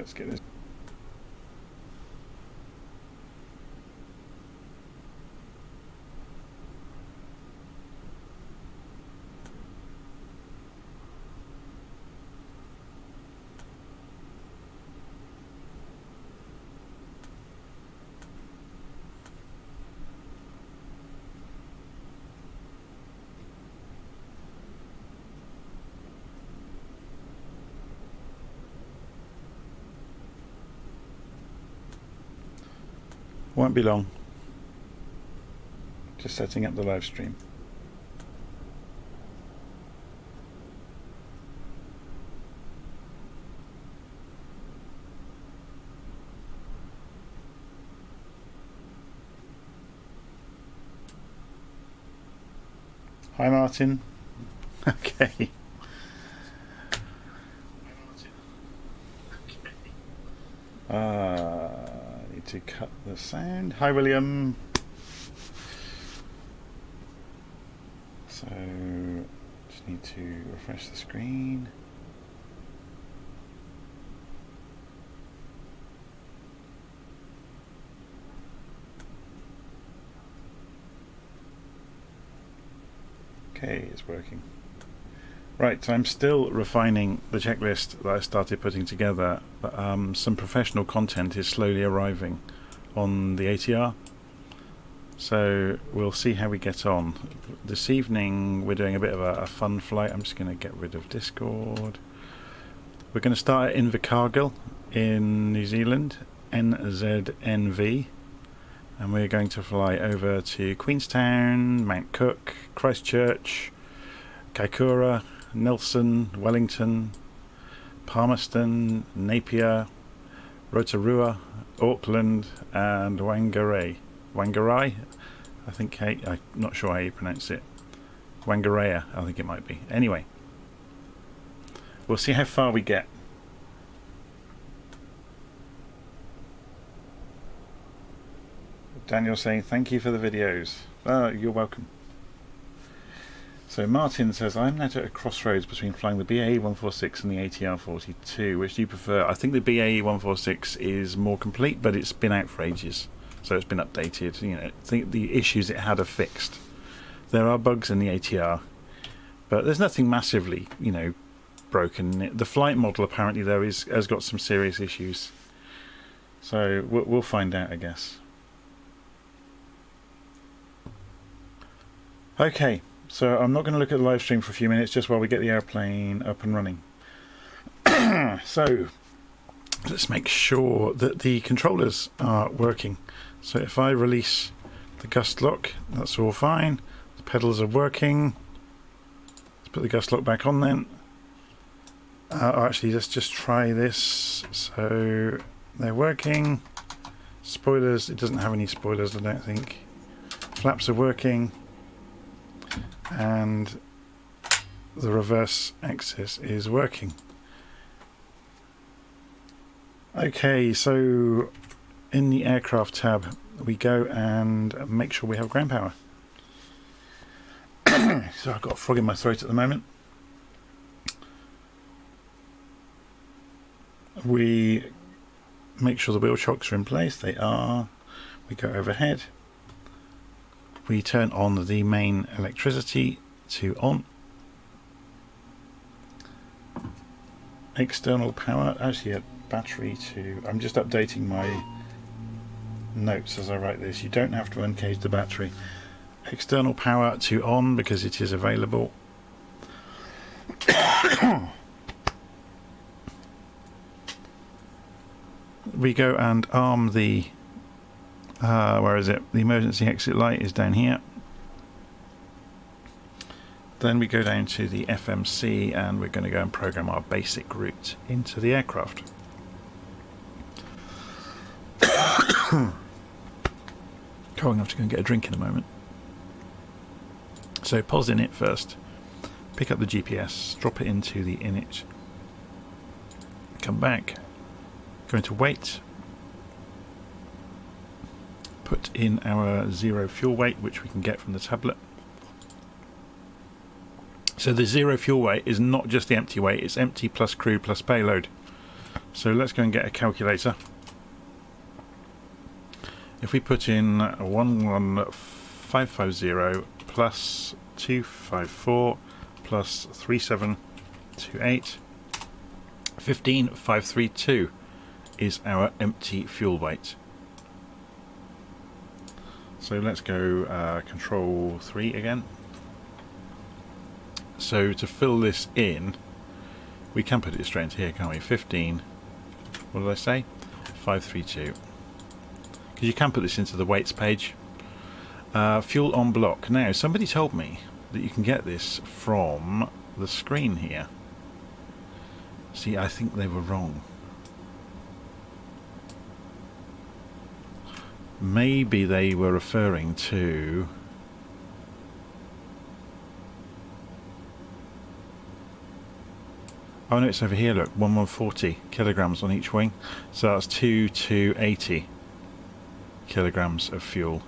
let's get this. Won't be long. Just setting up the live stream. Hi Martin. Okay. Need to cut the sound. Hi William. So just need to refresh the screen. Okay, it's working. Right, so I'm still refining the checklist that I started putting together, but some professional content is slowly arriving on the ATR. So we'll see how we get on. This evening we're doing a bit of a fun flight. I'm just going to get rid of Discord. We're going to start at Invercargill in New Zealand, NZNV. And we're going to fly over to Queenstown, Mount Cook, Christchurch, Kaikoura, Nelson, Wellington, Palmerston, Napier, Rotorua, Auckland and Whangarei. Whangarei? I think, I'm not sure how you pronounce it. Whangareia, I think it might be. Anyway, we'll see how far we get. Daniel saying thank you for the videos. You're welcome. So Martin says, I'm now at a crossroads between flying the BAE 146 and the ATR 42. Which do you prefer? I think the BAE 146 is more complete, but it's been out for ages, so it's been updated. You know, I think the issues it had are fixed. There are bugs in the ATR, but there's nothing massively, you know, broken. The flight model apparently though has got some serious issues. So we'll find out, I guess. Okay. So I'm not going to look at the live stream for a few minutes, just while we get the airplane up and running. So let's make sure that the controllers are working. So if I release the gust lock, that's all fine. The pedals are working. Let's put the gust lock back on then. Actually, let's just try this. So they're working. Spoilers, it doesn't have any spoilers, I don't think. Flaps are working. And the reverse axis is working. Okay, so in the aircraft tab we go and make sure we have ground power. So I've got a frog in my throat at the moment. We make sure the wheel chocks are in place. They are. We go overhead. We turn on the main electricity to on. External power, actually a battery to... I'm just updating my notes as I write this. You don't have to uncage the battery. External power to on because it is available. We go and arm the... where is it? The emergency exit light is down here. Then we go down to the FMC and we're going to go and program our basic route into the aircraft. I'm going to have to go and get a drink in a moment. So pause init first. Pick up the GPS, drop it into the init. Come back. Go into weight. Put in our 0 fuel weight, which we can get from the tablet. So the 0 fuel weight is not just the empty weight, it's empty plus crew plus payload. So let's go and get a calculator. If we put in 11550 plus 254 plus 3728, 15532 is our empty fuel weight. So let's go control 3 again. So to fill this in, we can put it straight into here, can't we? 15, what did I say? 532. Because you can put this into the weights page. Fuel on block. Now, somebody told me that you can get this from the screen here. See, I think they were wrong. Maybe they were referring to... Oh no, it's over here, look, 1140 kilograms on each wing. So that's 2280 kilograms of fuel.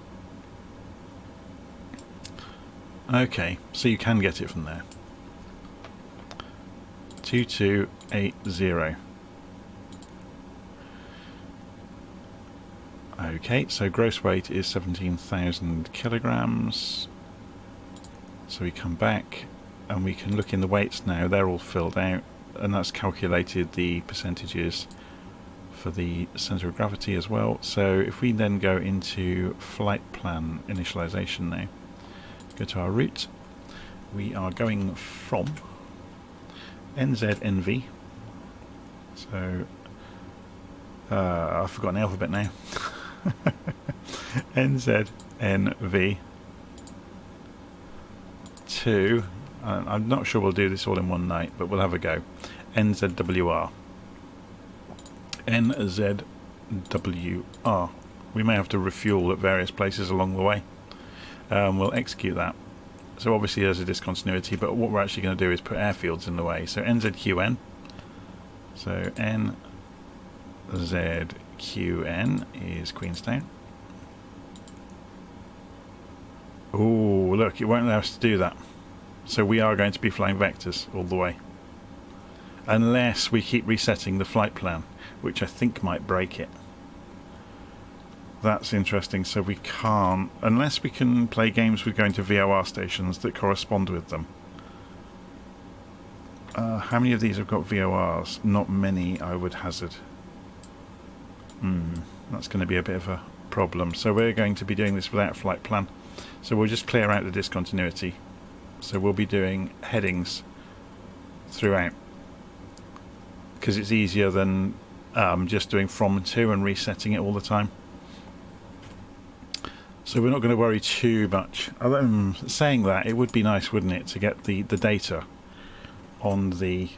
Okay, so you can get it from there. 2280. Okay, so gross weight is 17,000 kilograms. So we come back and we can look in the weights now, they're all filled out, and that's calculated the percentages for the centre of gravity as well. So if we then go into flight plan initialization now, go to our route, we are going from NZNV, so I've forgotten the alphabet now. NZNV to, I'm not sure we'll do this all in one night, but we'll have a go. NZWR. NZWR. We may have to refuel at various places along the way. We'll execute that. So obviously there's a discontinuity, but what we're actually going to do is put airfields in the way. So NZQN. So NZQN is Queenstown. Oh, look, it won't allow us to do that. So we are going to be flying vectors all the way. Unless we keep resetting the flight plan, which I think might break it. That's interesting, so we can't, unless we can play games with going to VOR stations that correspond with them. How many of these have got VORs? Not many, I would hazard. That's going to be a bit of a problem. So we're going to be doing this without flight plan. So we'll just clear out the discontinuity. So we'll be doing headings throughout, because it's easier than just doing from and to and resetting it all the time. So we're not going to worry too much. Although saying that, it would be nice, wouldn't it, to get the data on the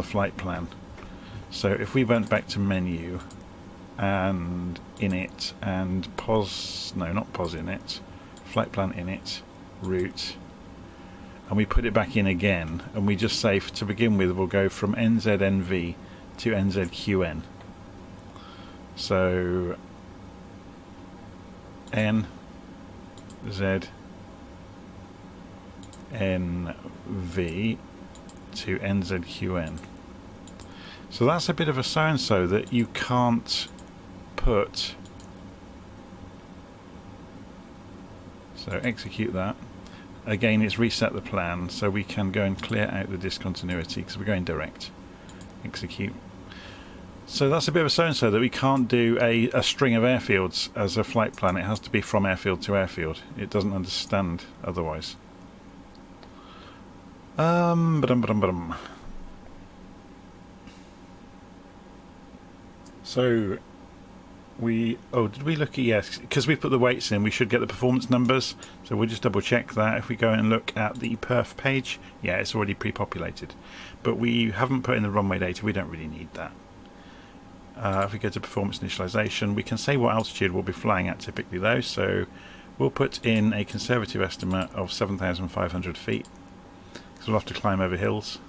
flight plan. So if we went back to menu and init and pos, no, not pos init, flight plan init, route, and we put it back in again, and we just say, to begin with, we'll go from NZNV to NZQN. So NZNV to NZQN. So that's a bit of a so-and-so that you can't put. So execute that. Again, it's reset the plan, so we can go and clear out the discontinuity because we're going direct. Execute. So that's a bit of a so-and-so that we can't do a string of airfields as a flight plan. It has to be from airfield to airfield. It doesn't understand otherwise. So did we look at, yes, because we put the weights in, we should get the performance numbers, so we'll just double check that. If we go and look at the perf page, yeah, it's already pre-populated, but we haven't put in the runway data. We don't really need that. If we go to performance initialization, we can say what altitude we'll be flying at typically though, so we'll put in a conservative estimate of 7,500 feet, because we'll have to climb over hills.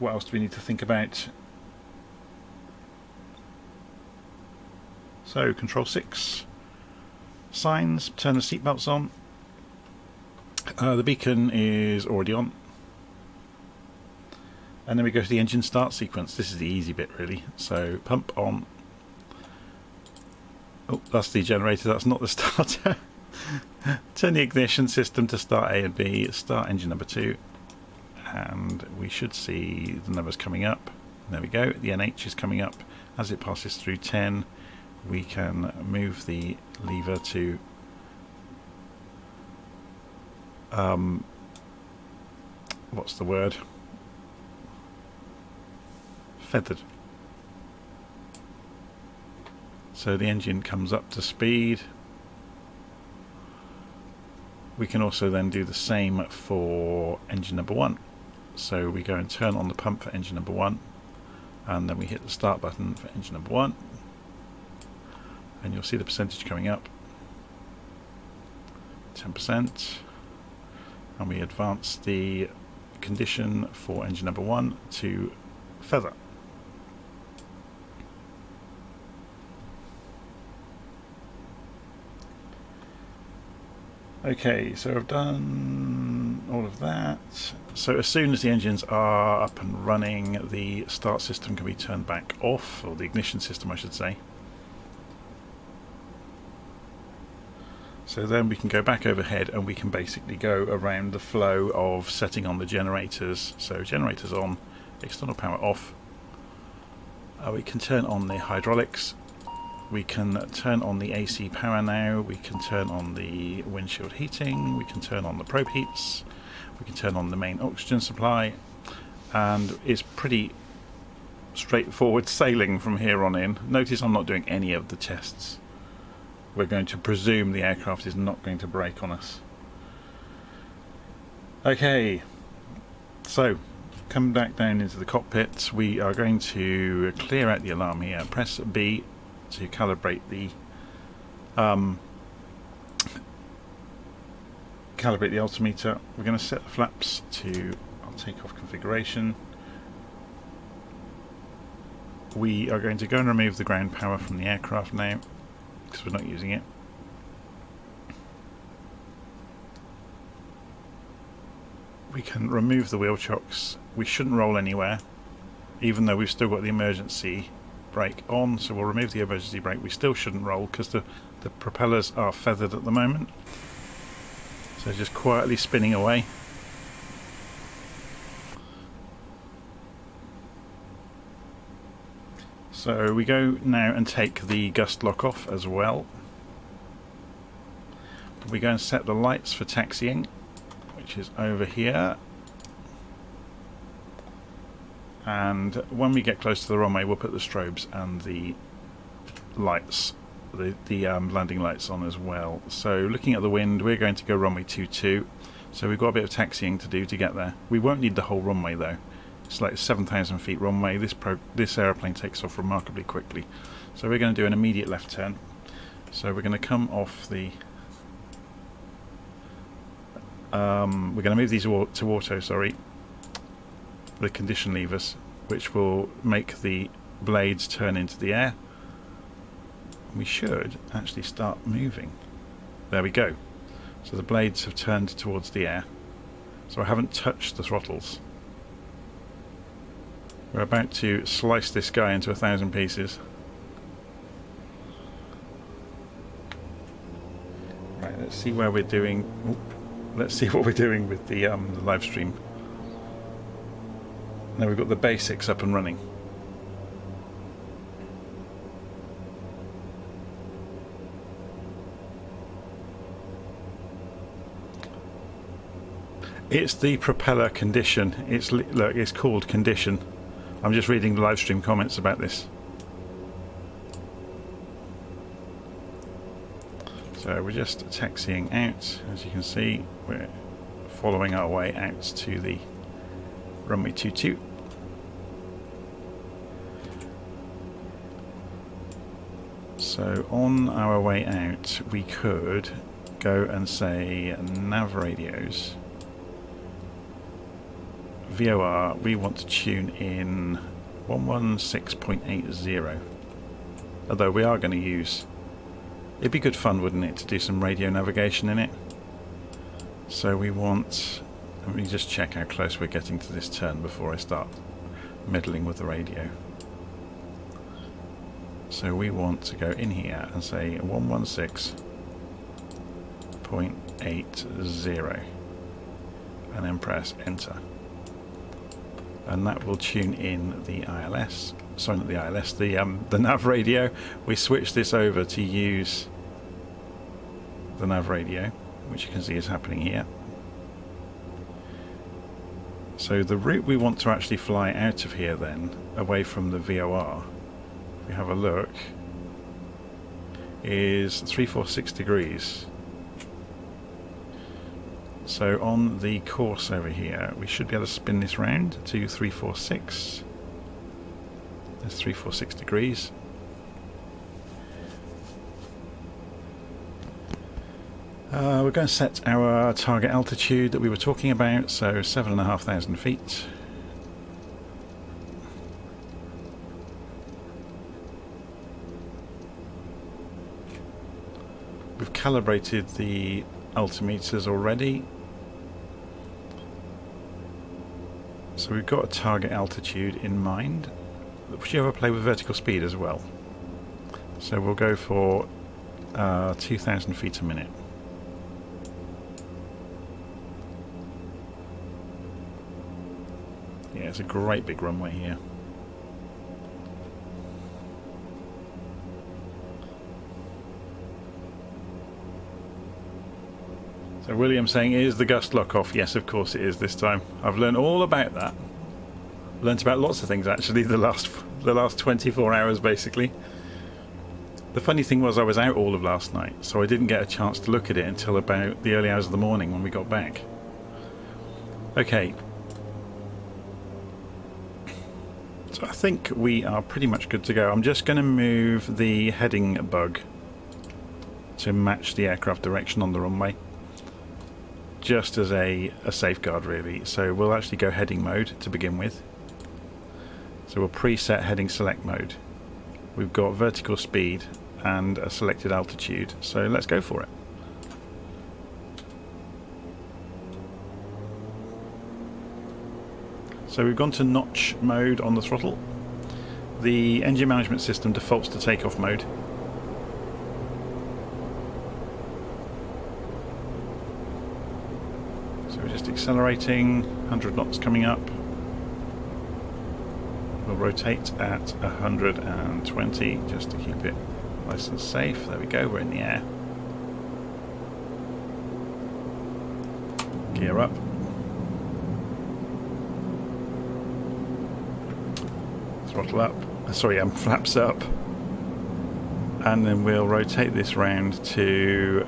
What else do we need to think about? So control 6, signs, turn the seatbelts on. The beacon is already on. And then we go to the engine start sequence. This is the easy bit really. So pump on. Oh, that's the generator, that's not the starter. Turn the ignition system to start A and B, start engine number 2, and we should see the numbers coming up. There we go, the NH is coming up. As it passes through 10, we can move the lever to what's the word? Feathered. So the engine comes up to speed. We can also then do the same for engine number 1. So we go and turn on the pump for engine number 1, and then we hit the start button for engine number 1, and you'll see the percentage coming up, 10%, and we advance the condition for engine number 1 to feather. Okay, so I've done all of that. So as soon as the engines are up and running, the start system can be turned back off, or the ignition system I should say. So then we can go back overhead and we can basically go around the flow of setting on the generators. So generators on, external power off. We can turn on the hydraulics. We can turn on the AC power now, we can turn on the windshield heating, we can turn on the probe heats, we can turn on the main oxygen supply, and it's pretty straightforward sailing from here on in. Notice I'm not doing any of the tests. We're going to presume the aircraft is not going to break on us. Okay, so come back down into the cockpit. We are going to clear out the alarm here, press B to calibrate the altimeter. We're going to set the flaps to take-off configuration. We are going to go and remove the ground power from the aircraft now because we're not using it. We can remove the wheel chocks. We shouldn't roll anywhere, even though we've still got the emergency brake on, so we'll remove the emergency brake. We still shouldn't roll because the propellers are feathered at the moment, so just quietly spinning away. So we go now and take the gust lock off as well. We go and set the lights for taxiing, which is over here. And when we get close to the runway, we'll put the strobes and the lights, the landing lights on as well. So looking at the wind, we're going to go runway 22. So we've got a bit of taxiing to do to get there. We won't need the whole runway though. It's like 7,000 feet runway. This aeroplane takes off remarkably quickly. So we're going to do an immediate left turn. So we're going to come off the... we're going to move these to auto, sorry. The condition levers, which will make the blades turn into the air. We should actually start moving. There we go. So the blades have turned towards the air. So I haven't touched the throttles. We're about to slice this guy into 1,000 pieces. Right, let's see where we're doing. Let's see what we're doing with the live stream. Now we've got the basics up and running. It's the propeller condition. Look, it's called condition. I'm just reading the live stream comments about this. So we're just taxiing out. As you can see, we're following our way out to the runway 22. So on our way out, we could go and say nav radios. VOR, we want to tune in 116.80. Although we are going to use... It'd be good fun, wouldn't it, to do some radio navigation in it? So we want... Let me just check how close we're getting to this turn before I start meddling with the radio. So we want to go in here and say 116.80 and then press enter. And that will tune in the ILS, sorry not the ILS, the nav radio. We switch this over to use the nav radio, which you can see is happening here. So the route we want to actually fly out of here then, away from the VOR, if we have a look, is 346 degrees. So on the course over here, we should be able to spin this round to 346. There's 346 degrees. We're going to set our target altitude that we were talking about, so 7,500 feet. We've calibrated the altimeters already. So we've got a target altitude in mind. Would you ever play with vertical speed as well? So we'll go for 2,000 feet a minute. Yeah, it's a great big runway here. So William saying, is the gust lock off? Yes, of course it is this time. I've learned all about that. Learned about lots of things actually the last 24 hours basically. The funny thing was I was out all of last night, so I didn't get a chance to look at it until about the early hours of the morning when we got back. Okay. So I think we are pretty much good to go. I'm just going to move the heading bug to match the aircraft direction on the runway, just as a safeguard really. So we'll actually go heading mode to begin with. So we'll preset heading select mode. We've got vertical speed and a selected altitude, so let's go for it. So we've gone to notch mode on the throttle. The engine management system defaults to takeoff mode. So we're just accelerating, 100 knots coming up. We'll rotate at 120 just to keep it nice and safe. There we go, we're in the air. Gear up. Throttle up. Sorry, flaps up. And then we'll rotate this round to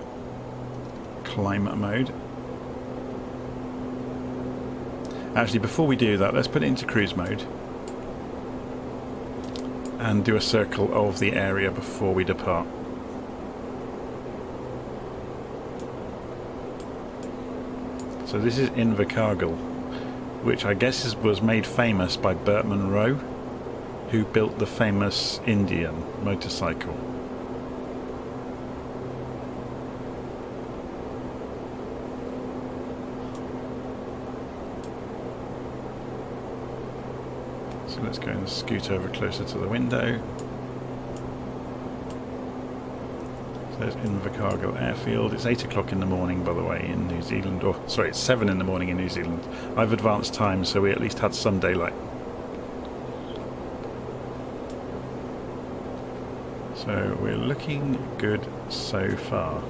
climb mode. Actually, before we do that, let's put it into cruise mode and do a circle of the area before we depart. So this is Invercargill, which I guess was made famous by Burt Munro, who built the famous Indian motorcycle. So let's go and scoot over closer to the window. So there's Invercargill airfield. It's 8 o'clock in the morning, by the way, in New Zealand. Or sorry, it's 7 in the morning in New Zealand. I've advanced time, so we at least had some daylight. So we're looking good so far.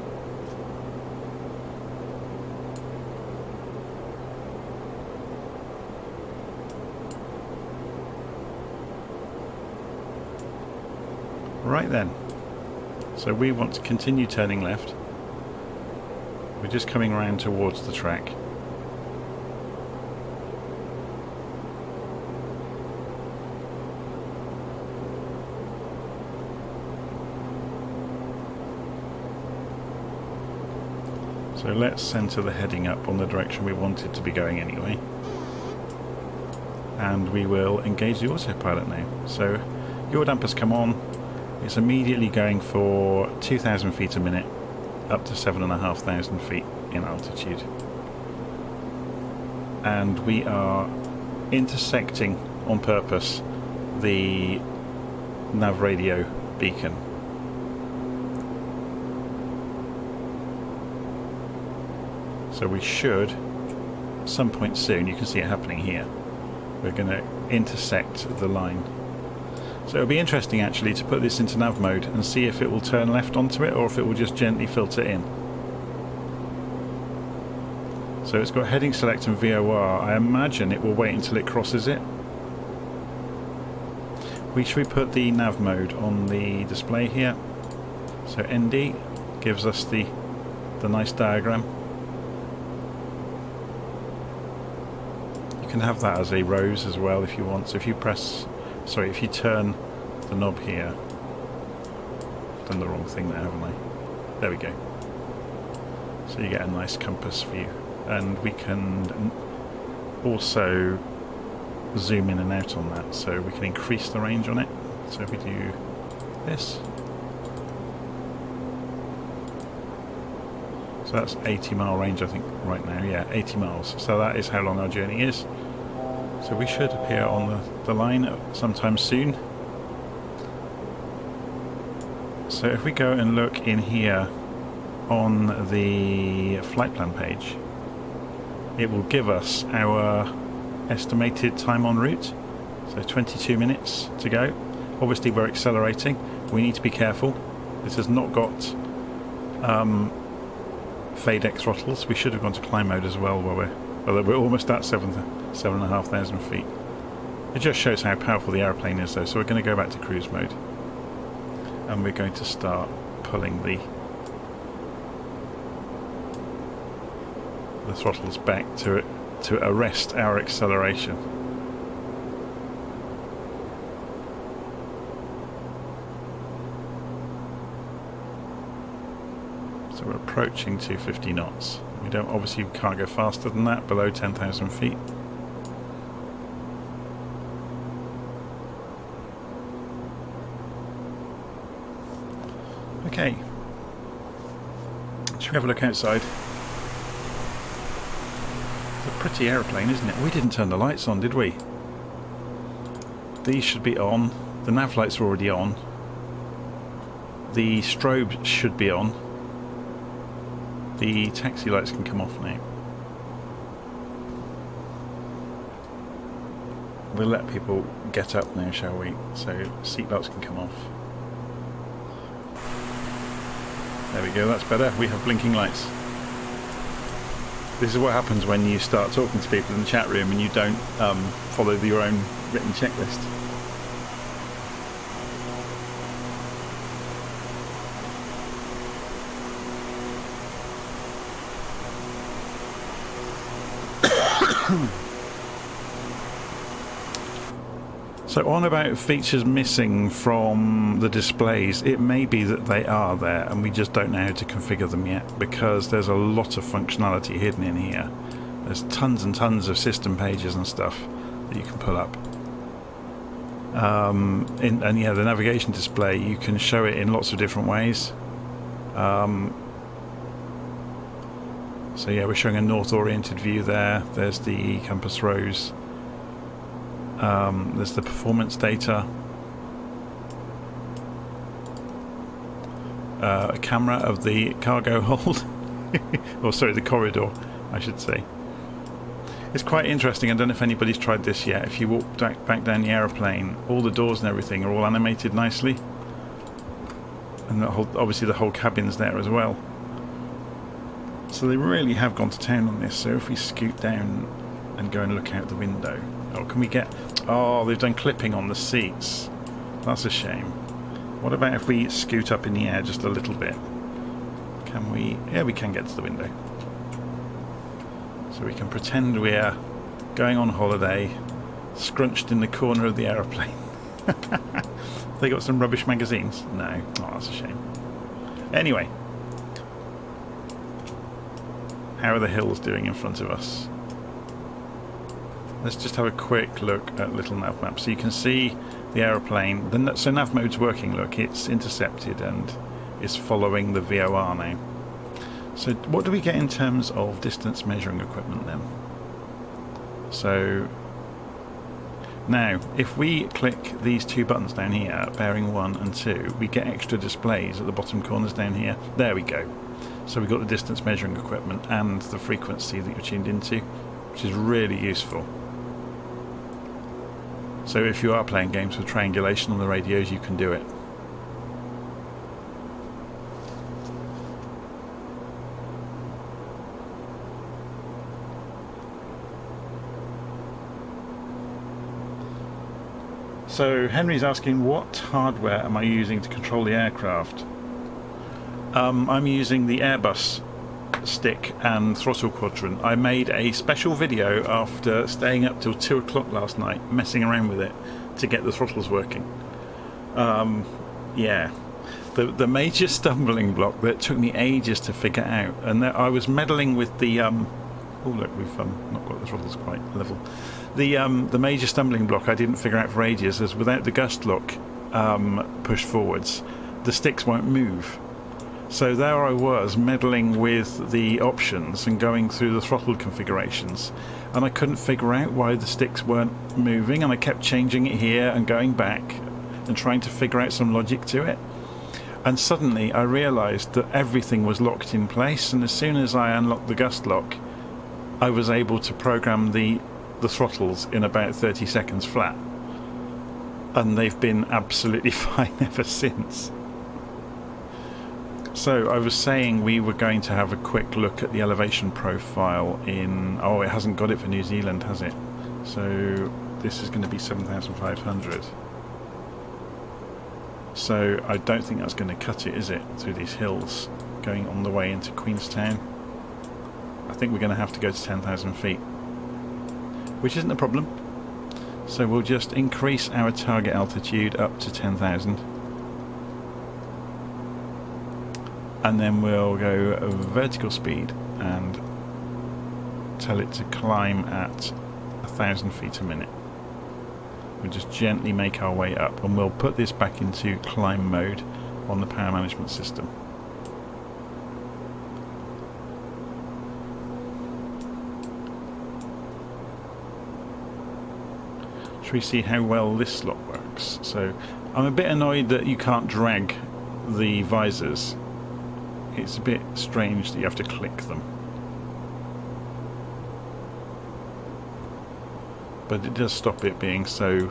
Right then, so we want to continue turning left. We're just coming around towards the track. So let's centre the heading up on the direction we wanted to be going anyway. And we will engage the autopilot now. So your dampers come on. It's immediately going for 2,000 feet a minute up to 7,500 feet in altitude. And we are intersecting on purpose the nav radio beacon. So we should, at some point soon, you can see it happening here, we're going to intersect the line. So it'll be interesting actually to put this into nav mode and see if it will turn left onto it or if it will just gently filter in. So it's got heading select and VOR. I imagine it will wait until it crosses it. Should we put the nav mode on the display here? So ND gives us the nice diagram. You can have that as a rose as well if you want. So if you if you turn the knob here, done the wrong thing there, haven't I? There we go. So you get a nice compass view, and we can also zoom in and out on that, so we can increase the range on it. So if we do this, so that's 80-mile range I think right now, yeah, 80 miles. So that is how long our journey is. So we should appear on the line sometime soon. So if we go and look in here on the flight plan page, it will give us our estimated time en route. So 22 minutes to go. Obviously we're accelerating. We need to be careful. This has not got fade X throttles. We should have gone to climb mode as well while we're almost at 7,500 feet. It just shows how powerful the airplane is though. So we're going to go back to cruise mode, and we're going to start pulling the throttles back to arrest our acceleration. So we're approaching 250 knots. We obviously can't go faster than that below 10,000 feet. Okay, should we have a look outside? It's a pretty aeroplane, isn't it? We didn't turn the lights on, did we? These should be on. The nav lights are already on. The strobe should be on. The taxi lights can come off now. We'll let people get up now, shall we? So seatbelts can come off. There we go, that's better. We have blinking lights. This is what happens when you start talking to people in the chat room and you don't follow your own written checklist. So on about features missing from the displays, it may be that they are there and we just don't know how to configure them yet, because there's a lot of functionality hidden in here. There's tons and tons of system pages and stuff that you can pull up. And yeah, the navigation display, you can show it in lots of different ways. So yeah, we're showing a north-oriented view there. There's the compass rose. There's the performance data, a camera of the cargo hold, or sorry, the corridor, I should say. It's quite interesting. I don't know if anybody's tried this yet. If you walk back down the aeroplane, all the doors and everything are all animated nicely, and obviously the whole cabin's there as well. So they really have gone to town on this. So if we scoot down and go and look out the window. Oh, can we get... Oh, they've done clipping on the seats. That's a shame. What about if we scoot up in the air just a little bit? Can we... Yeah, we can get to the window. So we can pretend we're going on holiday, scrunched in the corner of the aeroplane. They got some rubbish magazines? No. Oh, that's a shame. Anyway. How are the hills doing in front of us? Let's just have a quick look at little nav map. So you can see the aeroplane. So nav mode's working. Look, it's intercepted and is following the VOR now. So what do we get in terms of distance measuring equipment then? So Now, if we click these two buttons down here, bearing 1 and 2, we get extra displays at the bottom corners down here. There we go. So we've got the distance measuring equipment and the frequency that you're tuned into, which is really useful. So if you are playing games with triangulation on the radios, you can do it. So Henry's asking, what hardware am I using to control the aircraft? I'm using the Airbus stick and throttle quadrant. I made a special video after staying up till 2 o'clock last night messing around with it to get the throttles working. Yeah, the major stumbling block that took me ages to figure out, and that I was meddling with the oh look, we've not got the throttles quite level. The major stumbling block I didn't figure out for ages is without the gust lock push forwards, the sticks won't move. So there I was meddling with the options and going through the throttle configurations, and I couldn't figure out why the sticks weren't moving, and I kept changing it here and going back and trying to figure out some logic to it. And suddenly I realised that everything was locked in place, and as soon as I unlocked the gust lock, I was able to program the throttles in about 30 seconds flat, and they've been absolutely fine ever since. So I was saying we were going to have a quick look at the elevation profile in... oh, it hasn't got it for New Zealand, has it? So this is going to be 7,500. So I don't think that's going to cut it, is it, through these hills going on the way into Queenstown. I think we're going to have to go to 10,000 feet, which isn't a problem. So we'll just increase our target altitude up to 10,000. And then we'll go vertical speed and tell it to climb at 1,000 feet a minute. We'll just gently make our way up, and we'll put this back into climb mode on the power management system. Should we see how well this lock works? So I'm a bit annoyed that you can't drag the visors. It's a bit strange that you have to click them. But it does stop it being so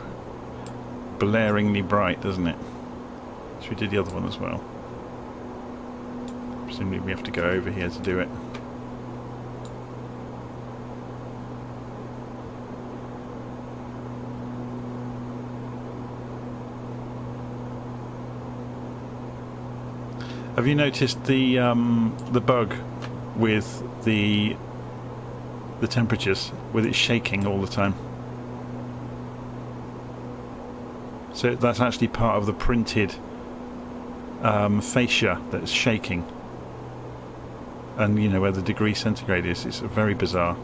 blaringly bright, doesn't it? So we did the other one as well. Presumably we have to go over here to do it. Have you noticed the bug with the temperatures, with it shaking all the time? So that's actually part of the printed fascia that's shaking, and you know where the degree centigrade is. It's very bizarre.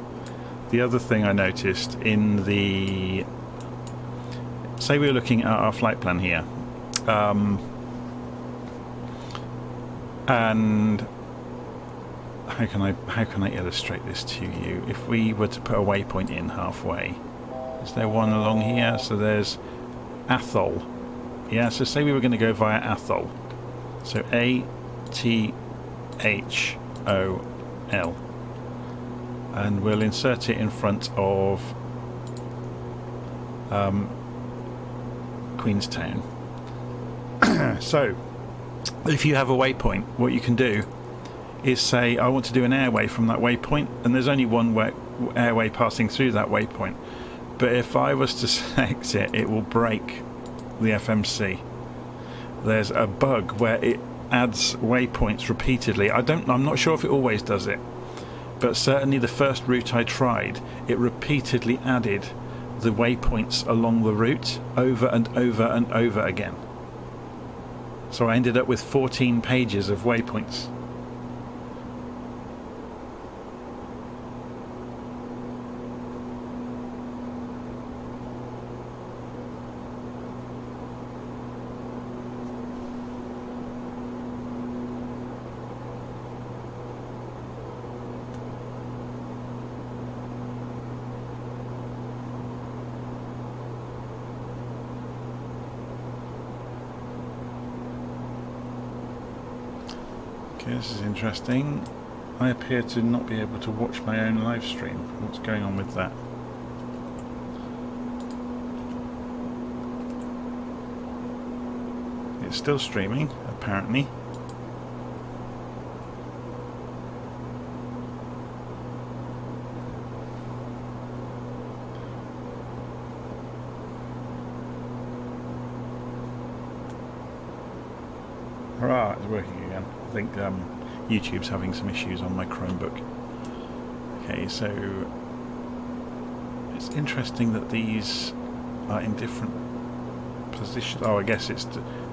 The other thing I noticed in the, say we were looking at our flight plan here. And how can I illustrate this to you? If we were to put a waypoint in halfway, is there one along here? So there's Athol. Yeah, so say we were going to go via Athol. So A-T-H-O-L. And we'll insert it in front of Queenstown. So if you have a waypoint, what you can do is say, I want to do an airway from that waypoint, and there's only one airway passing through that waypoint. But if I was to select it, it will break the FMC. There's a bug where it adds waypoints repeatedly. I'm not sure if it always does it, but certainly the first route I tried, it repeatedly added the waypoints along the route over and over and over again. So I ended up with 14 pages of waypoints. Okay, this is interesting. I appear to not be able to watch my own live stream. What's going on with that? It's still streaming, apparently. Hurrah, it's working again. I think YouTube's having some issues on my Chromebook. Okay, so it's interesting that these are in different positions. Oh, I guess it's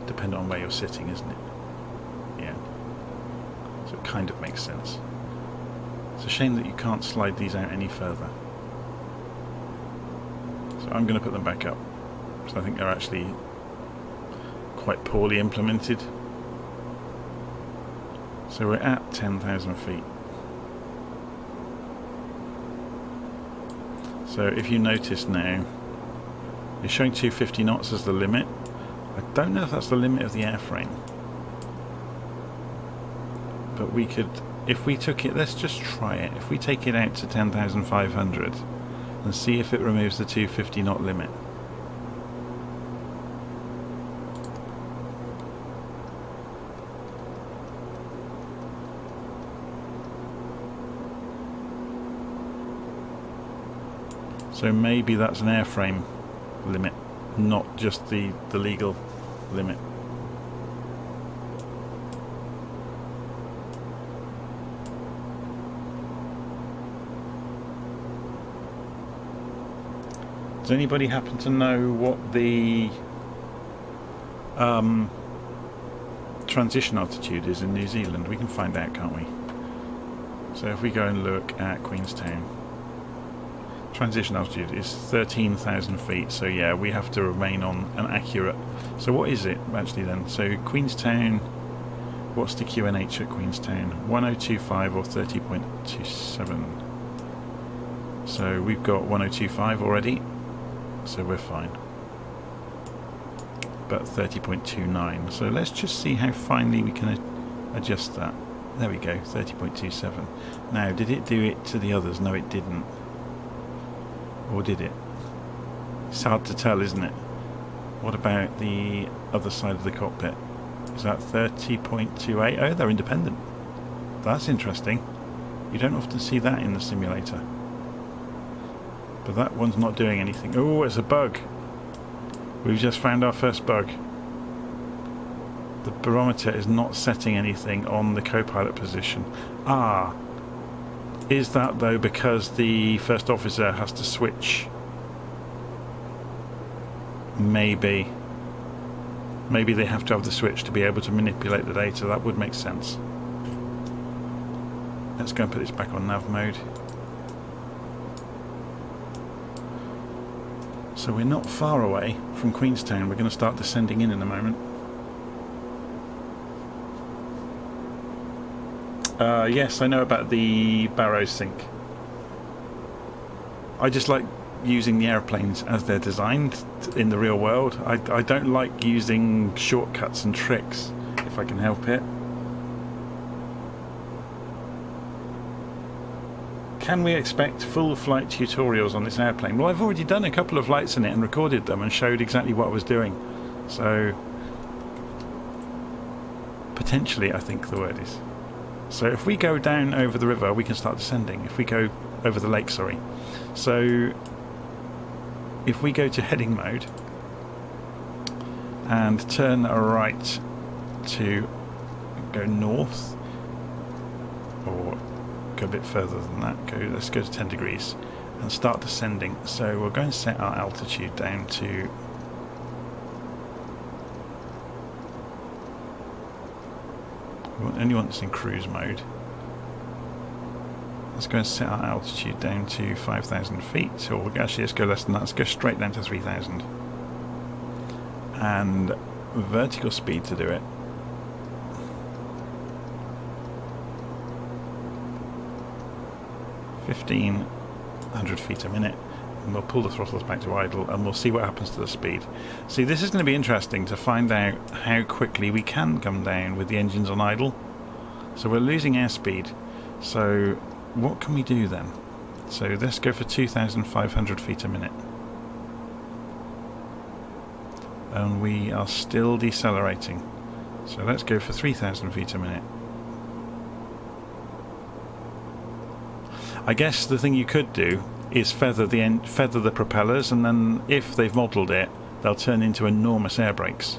dependent on where you're sitting, isn't it? Yeah. So it kind of makes sense. It's a shame that you can't slide these out any further. So I'm going to put them back up. So I think they're actually quite poorly implemented. So we're at 10,000 feet. So if you notice now, it's showing 250 knots as the limit. I don't know if that's the limit of the airframe. But we could, if we took it, let's just try it. If we take it out to 10,500 and see if it removes the 250 knot limit. So maybe that's an airframe limit, not just the legal limit. Does anybody happen to know what the transition altitude is in New Zealand? We can find out, can't we? So if we go and look at Queenstown, transition altitude is 13,000 feet, so yeah, we have to remain on an accurate. So what is it actually then? So Queenstown, what's the QNH at Queenstown? 1025 or 30.27. So we've got 1025 already, so we're fine. But 30.29, so let's just see how finely we can adjust that. There we go, 30.27. Now, did it do it to the others? No, it didn't. Or did it? It's hard to tell, isn't it? What about the other side of the cockpit? Is that 30.28? Oh, they're independent. That's interesting. You don't often see that in the simulator. But that one's not doing anything. Oh, it's a bug. We've just found our first bug. The barometer is not setting anything on the co-pilot position. Ah. Is that though because the first officer has to switch? Maybe. Maybe they have to have the switch to be able to manipulate the data. That would make sense. Let's go and put this back on nav mode. So we're not far away from Queenstown. We're going to start descending in a moment. Yes, I know about the Barrow sink. I just like using the airplanes as they're designed in the real world. I don't like using shortcuts and tricks if I can help it. Can we expect full flight tutorials on this airplane? Well, I've already done a couple of flights in it and recorded them and showed exactly what I was doing. So potentially, I think the word is. So if we go down over the river, we can start descending. If we go over the lake, sorry. So if we go to heading mode and turn right to go north, or go a bit further than that, let's go to 10 degrees and start descending. So we're going to set our altitude down to only want this in cruise mode. Let's go and set our altitude down to 5,000 feet, or actually let's go less than that, let's go straight down to 3,000. And vertical speed to do it. (1,500 feet a minute), and we'll pull the throttles back to idle and we'll see what happens to the speed. See, this is going to be interesting to find out how quickly we can come down with the engines on idle. So we're losing airspeed. So what can we do then? So let's go for 2,500 feet a minute. And we are still decelerating. So let's go for 3,000 feet a minute. I guess the thing you could do is feather the propellers, and then if they've modelled it, they'll turn into enormous air brakes.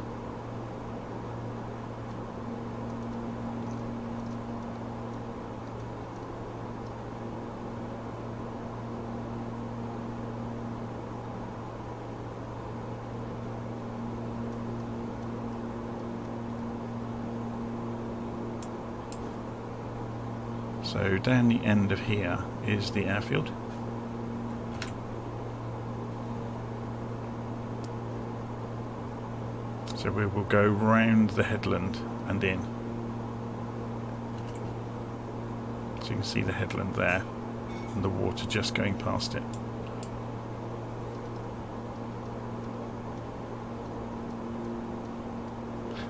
So down the end of here is the airfield. So we will go round the headland and in. So you can see the headland there and the water just going past it.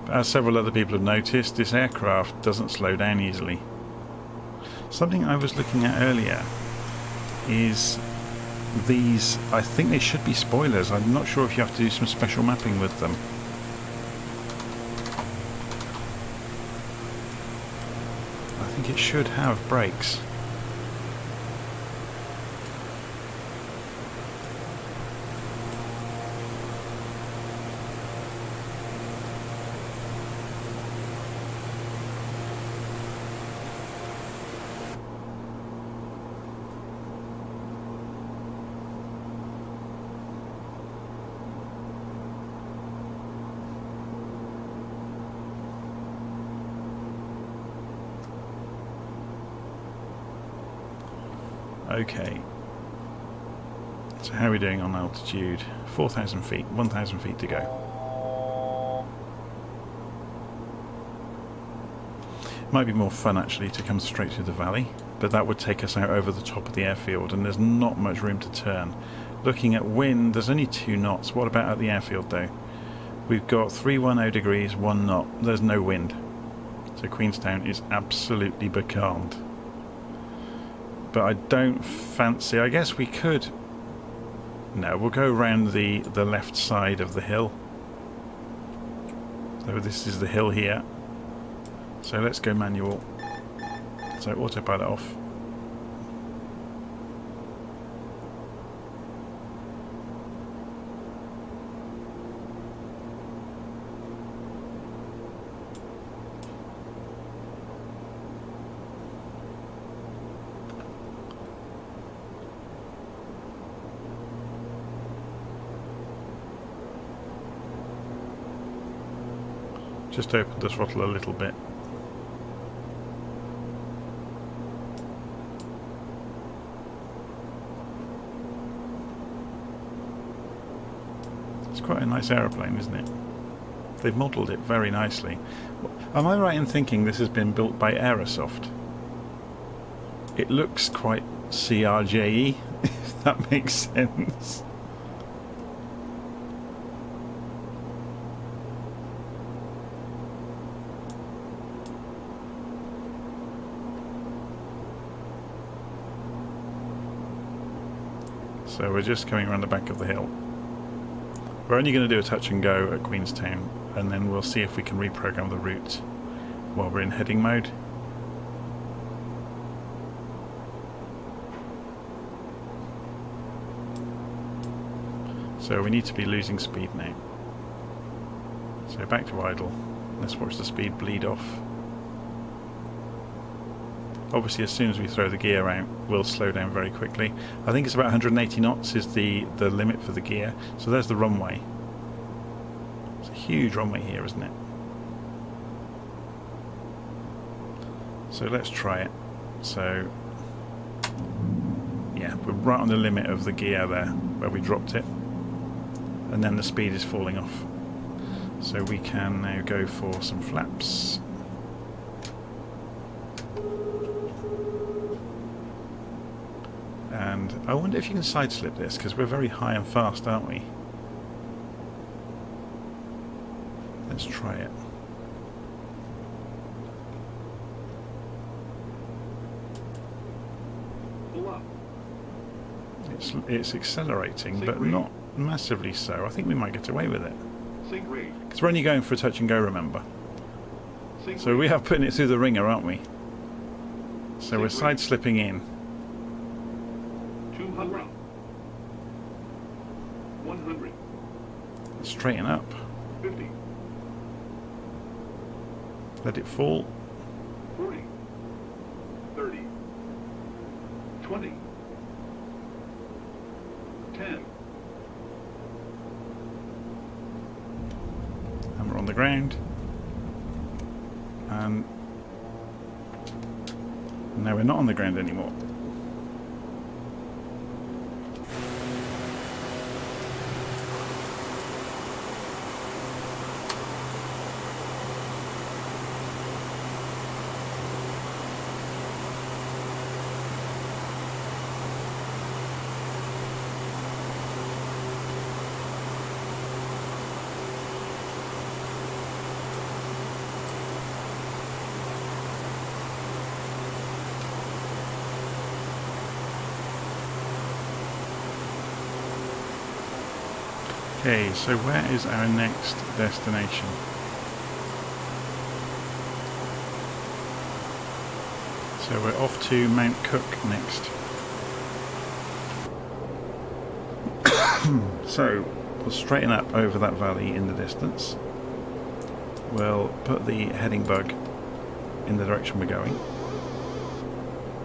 But as several other people have noticed, this aircraft doesn't slow down easily. Something I was looking at earlier is these, I think they should be spoilers. I'm not sure if you have to do some special mapping with them. I think it should have brakes. Okay, so how are we doing on altitude? 4,000 feet, 1,000 feet to go. Might be more fun actually to come straight through the valley, but that would take us out over the top of the airfield and there's not much room to turn. Looking at wind, there's only 2 knots. What about at the airfield though? We've got 310 degrees, 1 knot. There's no wind. So Queenstown is absolutely becalmed. But I don't fancy, I guess we could, no, we'll go around the left side of the hill. So this is the hill here. So let's go manual. So autopilot off. Just open the throttle a little bit. It's quite a nice aeroplane, isn't it? They've modelled it very nicely. Am I right in thinking this has been built by Aerosoft? It looks quite CRJ-y, if that makes sense. So we're just coming around the back of the hill. We're only going to do a touch and go at Queenstown, and then we'll see if we can reprogram the route while we're in heading mode. So we need to be losing speed now. So back to idle. Let's watch the speed bleed off. Obviously as soon as we throw the gear out, we'll slow down very quickly. I think it's about 180 knots is the limit for the gear. So there's the runway. It's a huge runway here, isn't it? So let's try it. So yeah, we're right on the limit of the gear there, where we dropped it. And then the speed is falling off. So we can now go for some flaps. And I wonder if you can side slip this, because we're very high and fast, aren't we? Let's try it. it's accelerating, but not massively so. I think we might get away with it. Because we're only going for a touch and go, remember. So we are putting it through the ringer, aren't we? So we're side slipping in. 200. 100. Straighten up. 50. Let it fall. 40. 30. 20. 10. And we're on the ground. And now we're not on the ground anymore. Okay, so where is our next destination? So we're off to Mount Cook next. So we'll straighten up over that valley in the distance. We'll put the heading bug in the direction we're going.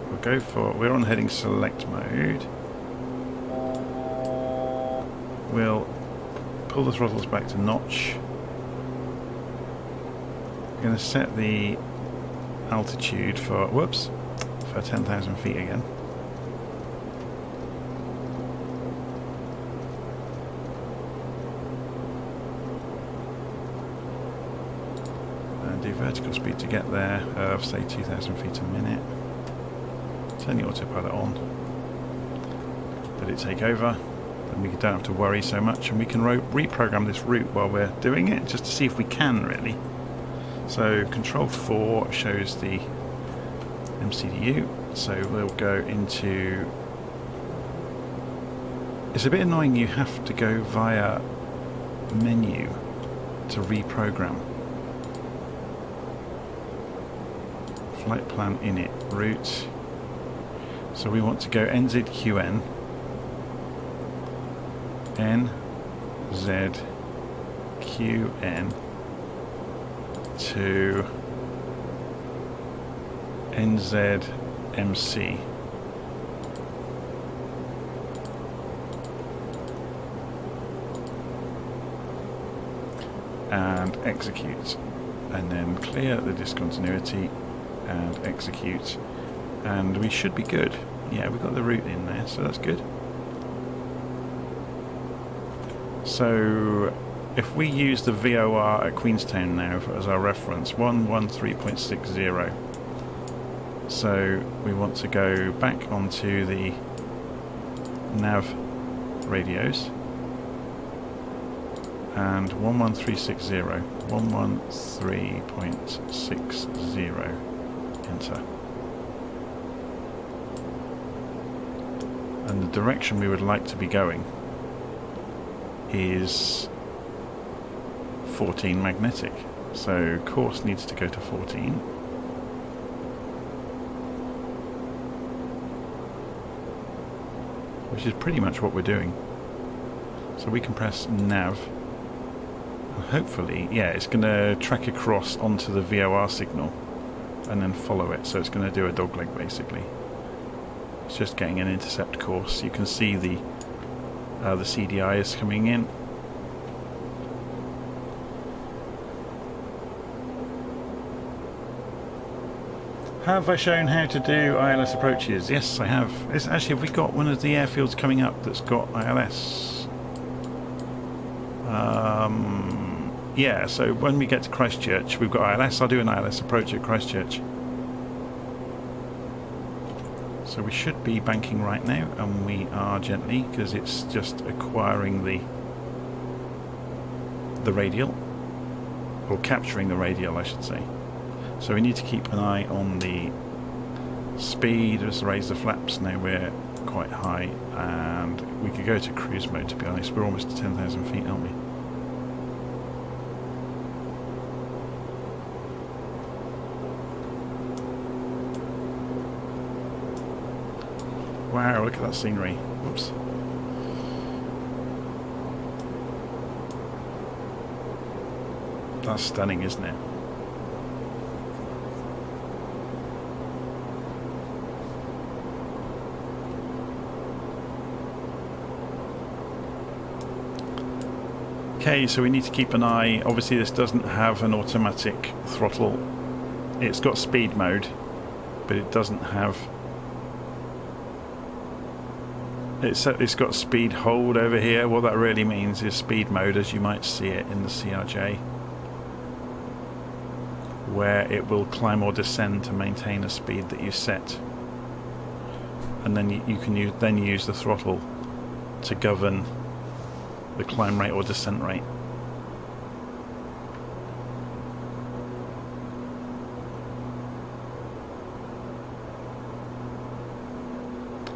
We'll go for, we're on heading select mode. We'll pull the throttles back to notch. I'm going to set the altitude for, whoops, for 10,000 feet again. And do vertical speed to get there of say 2,000 feet a minute. Turn the autopilot on. Let it take over. And we don't have to worry so much, and we can reprogram this route while we're doing it, just to see if we can really. So control 4 shows the MCDU, so we'll go into, it's a bit annoying you have to go via menu to reprogram. Flight plan init route, so we want to go NZQN NZQN to NZMC. And execute. And then clear the discontinuity and execute. And we should be good. Yeah, we've got the route in there, so that's good. So if we use the VOR at Queenstown now as our reference, 113.60. So we want to go back onto the nav radios and 11360, 113.60, enter. And the direction we would like to be going is 14 magnetic, so course needs to go to 14. Which is pretty much what we're doing. So we can press nav and hopefully, yeah, it's going to track across onto the VOR signal and then follow it, so it's going to do a dogleg basically. It's just getting an intercept course. You can see the CDI is coming in. Have I shown how to do ILS approaches? Yes, I have. Actually, have we got one of the airfields coming up that's got ILS? Yeah, so when we get to Christchurch, we've got ILS. I'll do an ILS approach at Christchurch. So we should be banking right now, and we are gently, because it's just acquiring the radial, or capturing the radial I should say. So we need to keep an eye on the speed. Just raise the flaps. Now we're quite high, and we could go to cruise mode, to be honest. We're almost to 10,000 feet, aren't we? Wow, look at that scenery. Whoops. That's stunning, isn't it? Okay, so we need to keep an eye. Obviously this doesn't have an automatic throttle. It's got speed mode, but it doesn't have... It's got speed hold over here. What that really means is speed mode, as you might see it in the CRJ, where it will climb or descend to maintain a speed that you set, and then you can use the throttle to govern the climb rate or descent rate.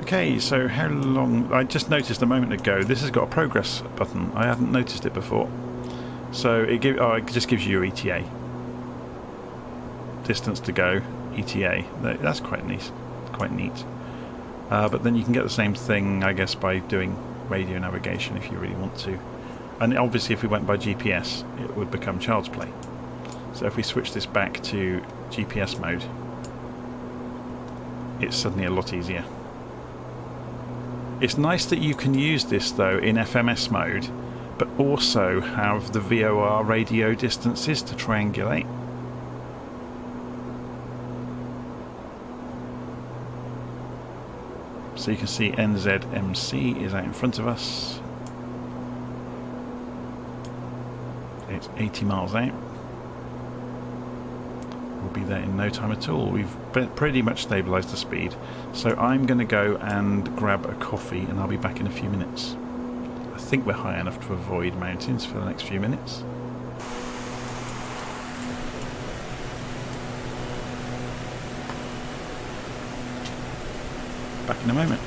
Okay, so how long... I just noticed a moment ago, this has got a progress button. I hadn't noticed it before. So it just gives you your ETA. Distance to go, ETA. That's quite nice. Quite neat. But then you can get the same thing, I guess, by doing radio navigation if you really want to. And obviously if we went by GPS, it would become child's play. So if we switch this back to GPS mode, it's suddenly a lot easier. It's nice that you can use this though in FMS mode, but also have the VOR radio distances to triangulate. So you can see NZMC is out in front of us. It's 80 miles out. We'll be there in no time at all. We've pretty much stabilised the speed. So I'm going to go and grab a coffee and I'll be back in a few minutes. I think we're high enough to avoid mountains for the next few minutes. Back in a moment.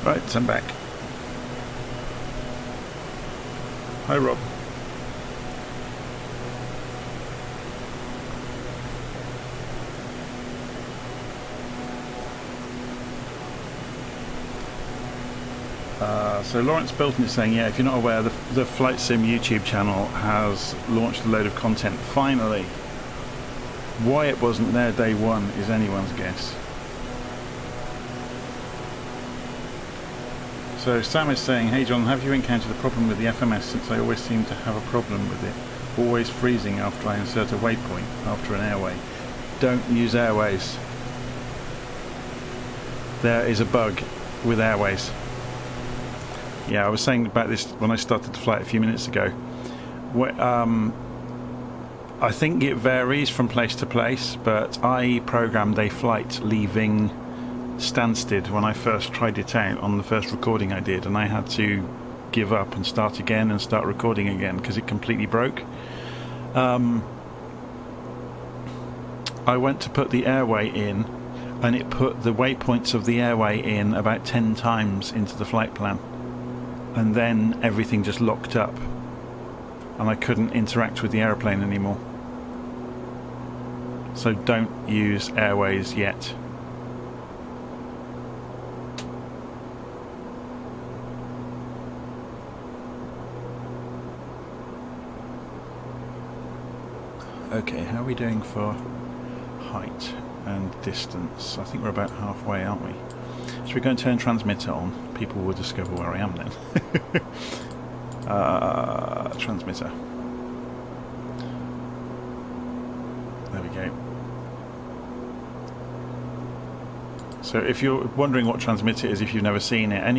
Right, I'm back. Hi, Rob. So Lawrence Bilton is saying, yeah, if you're not aware, the Flight Sim YouTube channel has launched a load of content, finally. Why it wasn't there day one is anyone's guess. So Sam is saying, hey John, have you encountered a problem with the FMS since I always seem to have a problem with it? Always freezing after I insert a waypoint after an airway. Don't use airways. There is a bug with airways. Yeah, I was saying about this when I started the flight a few minutes ago. I think it varies from place to place, but I programmed a flight leaving Stansted when I first tried it out on the first recording I did, and I had to give up and start again and start recording again because it completely broke. I went to put the airway in, and it put the waypoints of the airway in about 10 times into the flight plan, and then everything just locked up and I couldn't interact with the aeroplane anymore. So don't use airways yet. Okay, how are we doing for height and distance? I think we're about halfway, aren't we? Should we go and turn transmitter on? People will discover where I am then. Transmitter. There we go. So if you're wondering what transmitter is, if you've never seen it, and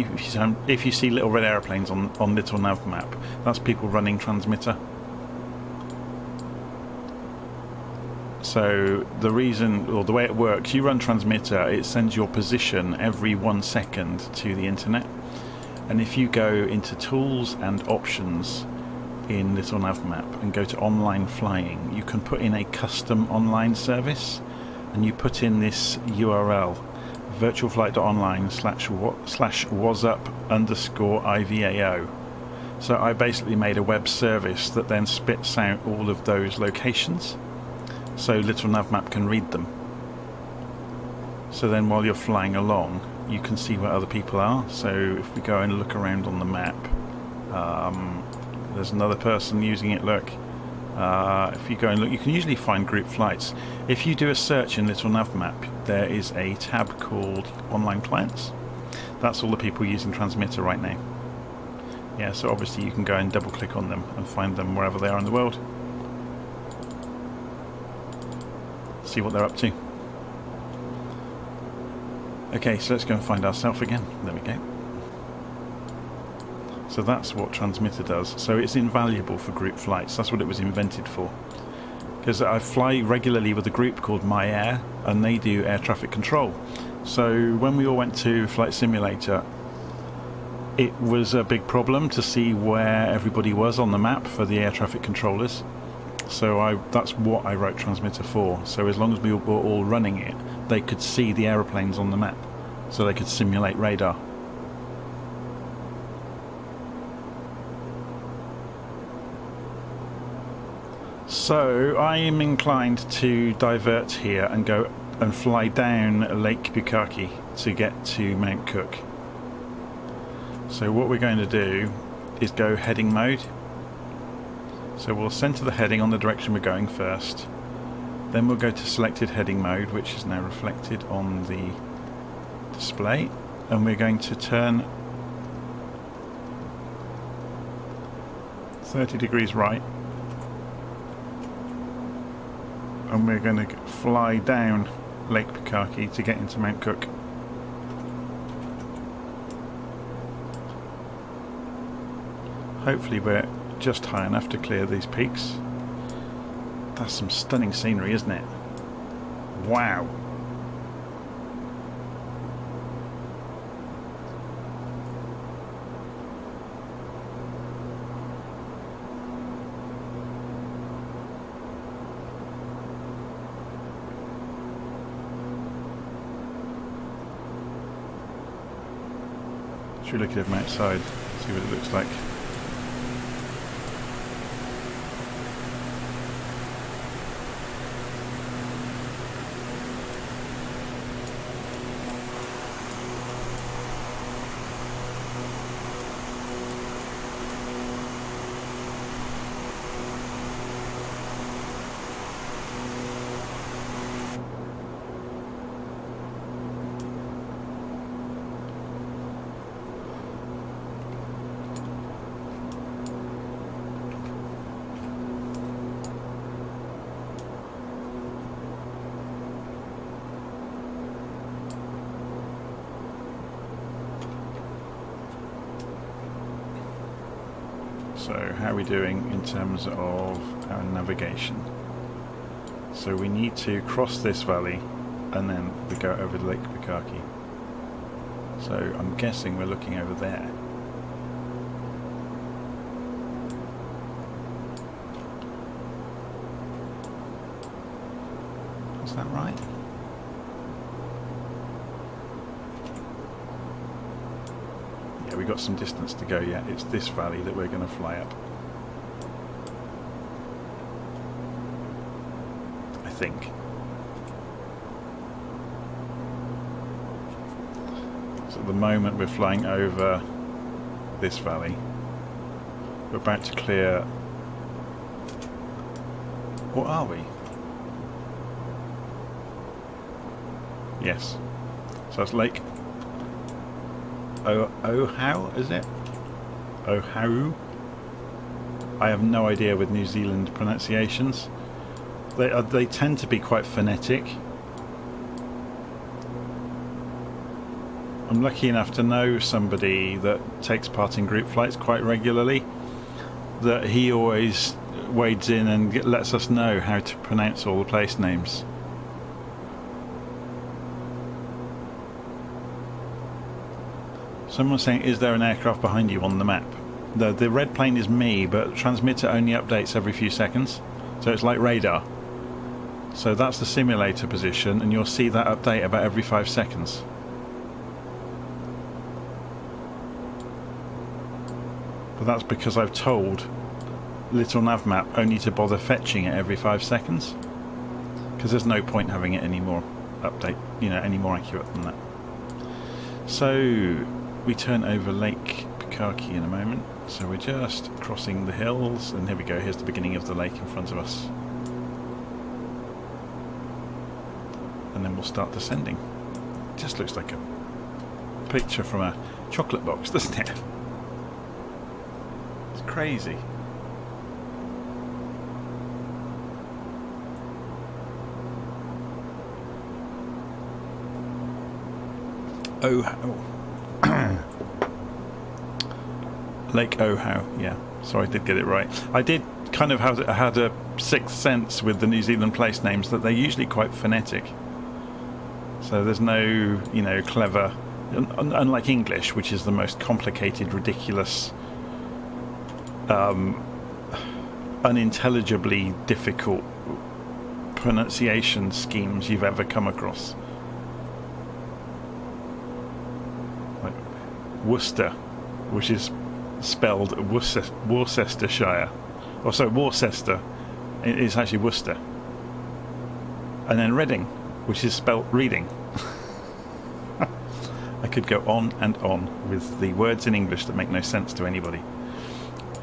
if you see little red aeroplanes on little nav map, that's people running transmitter. So the reason, or the way it works, you run transmitter, it sends your position every 1 second to the internet. And if you go into tools and options in Little Nav Map and go to online flying, you can put in a custom online service, and you put in this URL, virtualflight.online/wasup_IVAO. So I basically made a web service that then spits out all of those locations, so Little Nav Map can read them. So then while you're flying along, you can see where other people are. So if we go and look around on the map, there's another person using it, look. If you go and look, you can usually find group flights. If you do a search in Little Nav Map, there is a tab called Online Clients. That's all the people using transmitter right now. Yeah, so obviously you can go and double click on them and find them wherever they are in the world. See what they're up to. Okay, so let's go and find ourselves again. There we go. So that's what transmitter does. So it's invaluable for group flights. That's what it was invented for. Because I fly regularly with a group called My Air, and they do air traffic control. So when we all went to Flight Simulator, it was a big problem to see where everybody was on the map for the air traffic controllers. So that's what I wrote transmitter for. So as long as we were all running it, they could see the aeroplanes on the map, so they could simulate radar. So I am inclined to divert here and go and fly down Lake Bukaki to get to Mount Cook. So what we're going to do is go heading mode. So we'll center the heading on the direction we're going first. Then we'll go to selected heading mode, which is now reflected on the display. And we're going to turn 30 degrees right. And we're going to fly down Lake Bukaki to get into Mount Cook. Hopefully we're just high enough to clear these peaks. That's some stunning scenery, isn't it? Wow. Should we look at it from outside, see what it looks like? So how are we doing in terms of our navigation? So we need to cross this valley and then we go over Lake Pikaki. So I'm guessing we're looking over there. Is that right? Yeah, we've got some distance to go yet. It's this valley that we're going to fly up. I think. So at the moment we're flying over this valley. We're about to clear... What are we? Yes. So that's Lake Ohau, is it? Ohau? I have no idea with New Zealand pronunciations. They tend to be quite phonetic. I'm lucky enough to know somebody that takes part in group flights quite regularly, that he always wades in and lets us know how to pronounce all the place names. Someone's saying, is there an aircraft behind you on the map? The red plane is me, but transmitter only updates every few seconds, so it's like radar. So that's the simulator position, and you'll see that update about every 5 seconds. But that's because I've told Little Navmap only to bother fetching it every 5 seconds, because there's no point having it any more any more accurate than that. So we turn over Lake Pikaki in a moment. So we're just crossing the hills, and here we go. Here's the beginning of the lake in front of us, and then we'll start descending. It just looks like a picture from a chocolate box, doesn't it? It's crazy. Lake Ohau, yeah. So I did get it right. I did kind of had a sixth sense with the New Zealand place names that they're usually quite phonetic. So there's no, clever, unlike English, which is the most complicated, ridiculous, unintelligibly difficult pronunciation schemes you've ever come across. Like Worcester, which is spelled Worcestershire, or so Worcester, it's actually Worcester, and then Reading, which is spelled reading. I could go on and on with the words in English that make no sense to anybody.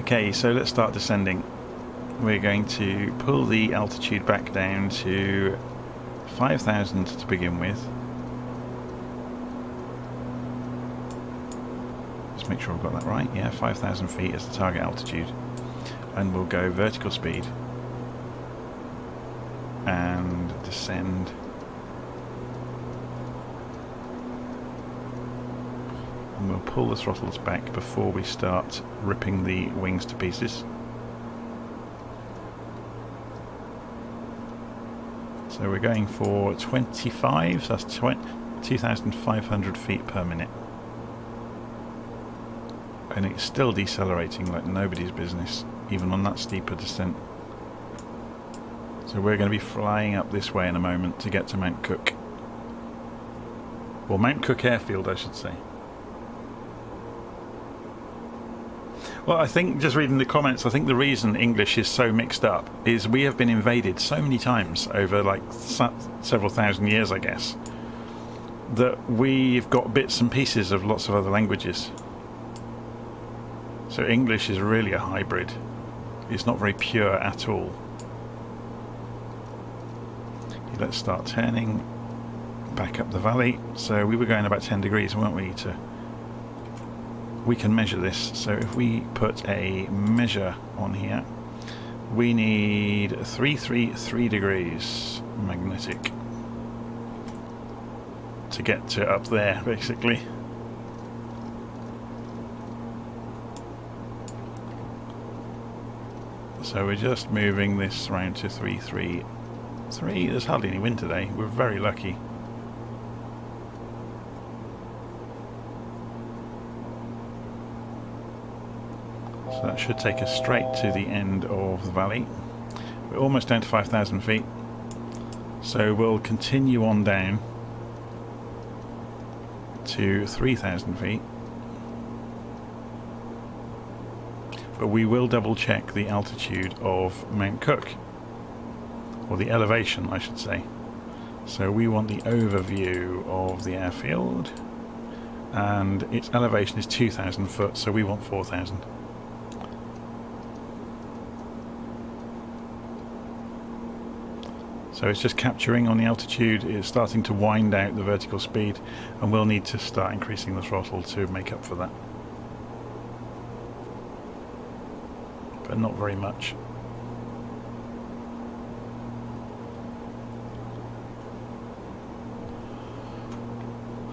Okay, so let's start descending. We're going to pull the altitude back down to 5,000 to begin with. Make sure I've got that right. Yeah, 5,000 feet is the target altitude, and we'll go vertical speed and descend. And we'll pull the throttles back before we start ripping the wings to pieces. So we're going for 25, so that's 2,500 feet per minute. And it's still decelerating like nobody's business, even on that steeper descent. So we're going to be flying up this way in a moment to get to Mount Cook. Or Mount Cook Airfield, I should say. Well, I think, just reading the comments, I think the reason English is so mixed up is we have been invaded so many times over like several thousand years, I guess, that we've got bits and pieces of lots of other languages. So English is really a hybrid. It's not very pure at all. Let's start turning back up the valley. So we were going about 10 degrees, weren't we? We can measure this. So if we put a measure on here, we need 333 degrees magnetic to get to up there, basically. So we're just moving this round to 333. There's hardly any wind today. We're very lucky. So that should take us straight to the end of the valley. We're almost down to 5,000 feet. So we'll continue on down to 3,000 feet. But we will double check the altitude of Mount Cook, or the elevation I should say. So we want the overview of the airfield, and its elevation is 2,000 foot, so we want 4,000. So it's just capturing on the altitude, it's starting to wind out the vertical speed, and we'll need to start increasing the throttle to make up for that. But not very much.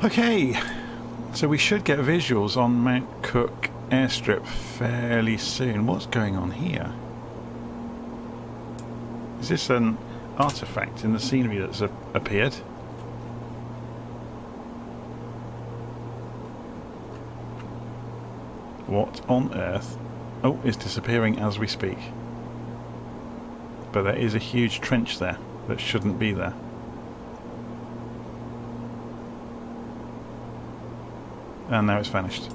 Okay, so we should get visuals on Mount Cook airstrip fairly soon. What's going on here? Is this an artifact in the scenery that's appeared? What on earth? Oh, it's disappearing as we speak. But there is a huge trench there that shouldn't be there. And now it's vanished.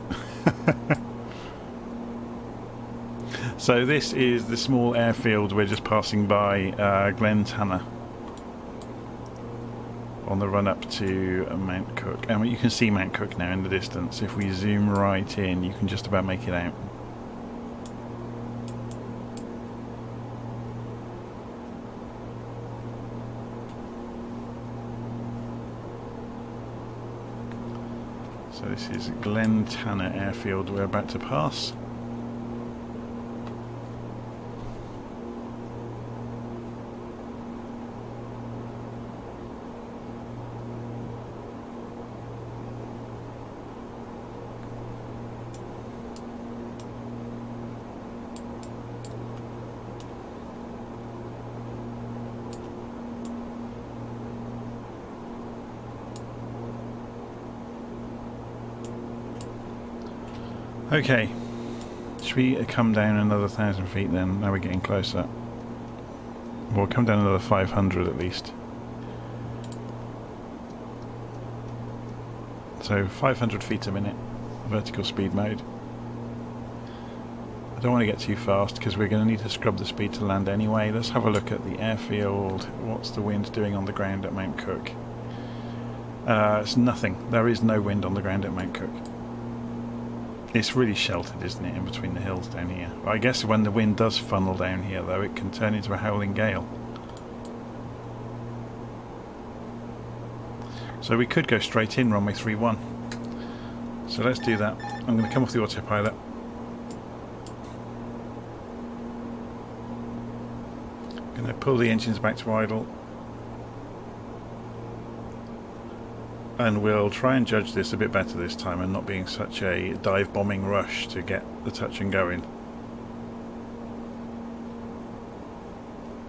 So this is the small airfield we're just passing by, Glen Tanner, on the run up to Mount Cook. And you can see Mount Cook now in the distance. If we zoom right in, you can just about make it out. So this is Glen Tanner airfield we're about to pass. Okay, should we come down another 1,000 feet then? Now we're getting closer. We'll come down another 500 at least. So 500 feet a minute, vertical speed mode. I don't want to get too fast because we're going to need to scrub the speed to land anyway. Let's have a look at the airfield. What's the wind doing on the ground at Mount Cook? It's nothing. There is no wind on the ground at Mount Cook. It's really sheltered, isn't it, in between the hills down here. I guess when the wind does funnel down here, though, it can turn into a howling gale. So we could go straight in runway 31. So let's do that. I'm going to come off the autopilot. I'm going to pull the engines back to idle. And we'll try and judge this a bit better this time and not being such a dive bombing rush to get the touch and going.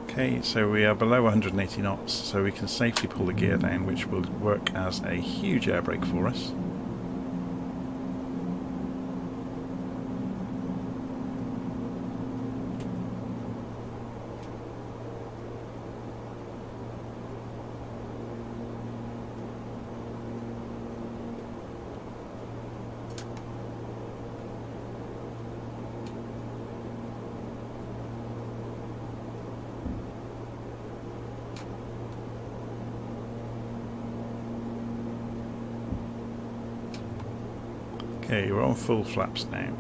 Okay, so we are below 180 knots, so we can safely pull the gear down, which will work as a huge air brake for us. Okay, we're on full flaps now.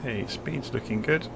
Okay, speed's looking good.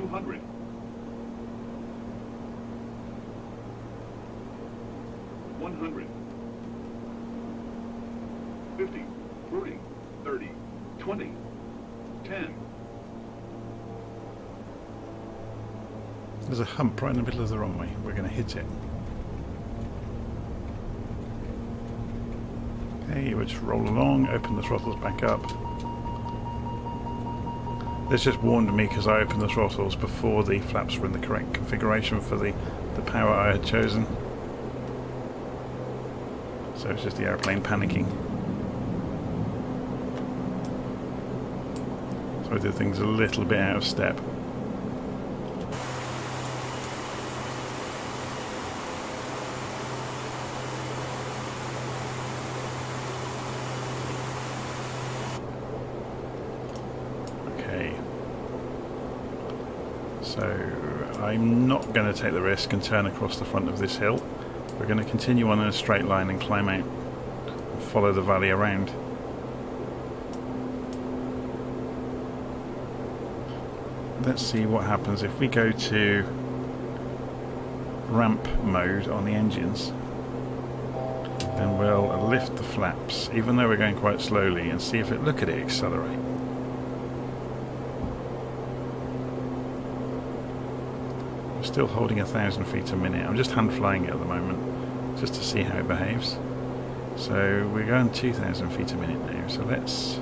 200. 100. 50. 40. 30. 20. 10. There's a hump right in the middle of the runway. We're going to hit it. Okay, we'll just roll along, open the throttles back up. This just warned me because I opened the throttles before the flaps were in the correct configuration for the power I had chosen. So it's just the airplane panicking. So I did things a little bit out of step. So I'm not going to take the risk and turn across the front of this hill. We're going to continue on in a straight line and climb out and follow the valley around. Let's see what happens if we go to ramp mode on the engines, and we'll lift the flaps even though we're going quite slowly and see if it, look at it accelerate. Still holding 1,000 feet a minute. I'm just hand flying it at the moment just to see how it behaves. So we're going 2,000 feet a minute now, so let's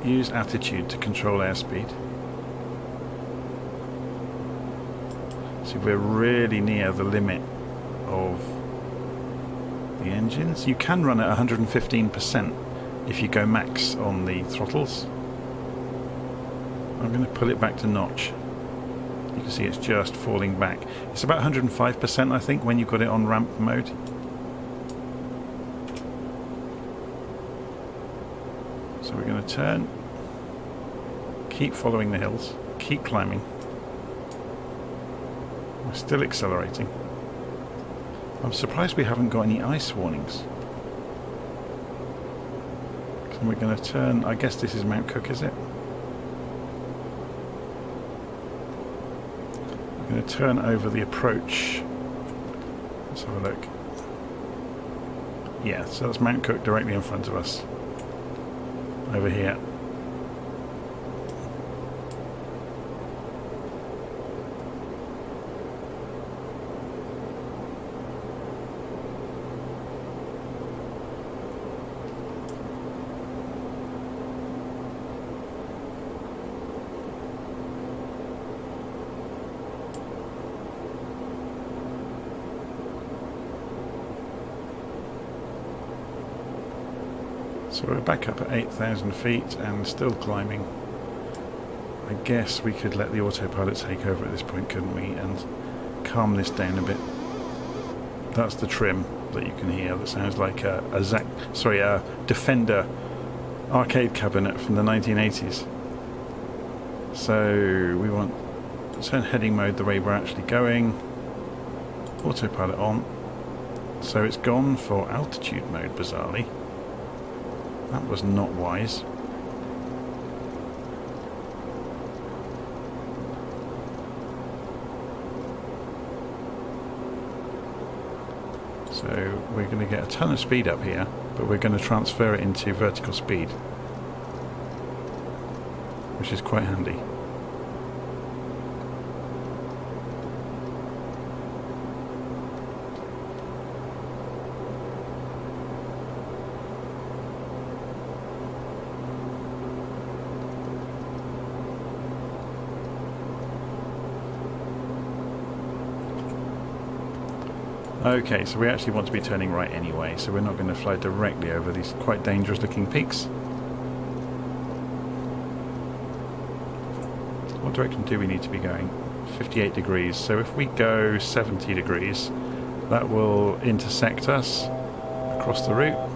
use attitude to control airspeed. So we're really near the limit of the engines. You can run at 115% if you go max on the throttles. I'm going to pull it back to notch. You can see it's just falling back. It's about 105% I think when you've got it on ramp mode. So we're going to turn, keep following the hills, keep climbing. We're still accelerating. I'm surprised we haven't got any ice warnings. And we're going to turn, I guess this is Mount Cook, is it? We're going to turn over the approach. Let's have a look. Yeah, so that's Mount Cook directly in front of us. Over here. So we're back up at 8,000 feet and still climbing. I guess we could let the autopilot take over at this point, couldn't we, and calm this down a bit. That's the trim that you can hear that sounds like a Defender arcade cabinet from the 1980s. So we want to turn heading mode the way we're actually going. Autopilot on. So it's gone for altitude mode, bizarrely. That was not wise. So we're going to get a ton of speed up here, but we're going to transfer it into vertical speed, which is quite handy. Okay, so we actually want to be turning right anyway, so we're not going to fly directly over these quite dangerous looking peaks. What direction do we need to be going? 58 degrees, so if we go 70 degrees, that will intersect us across the route.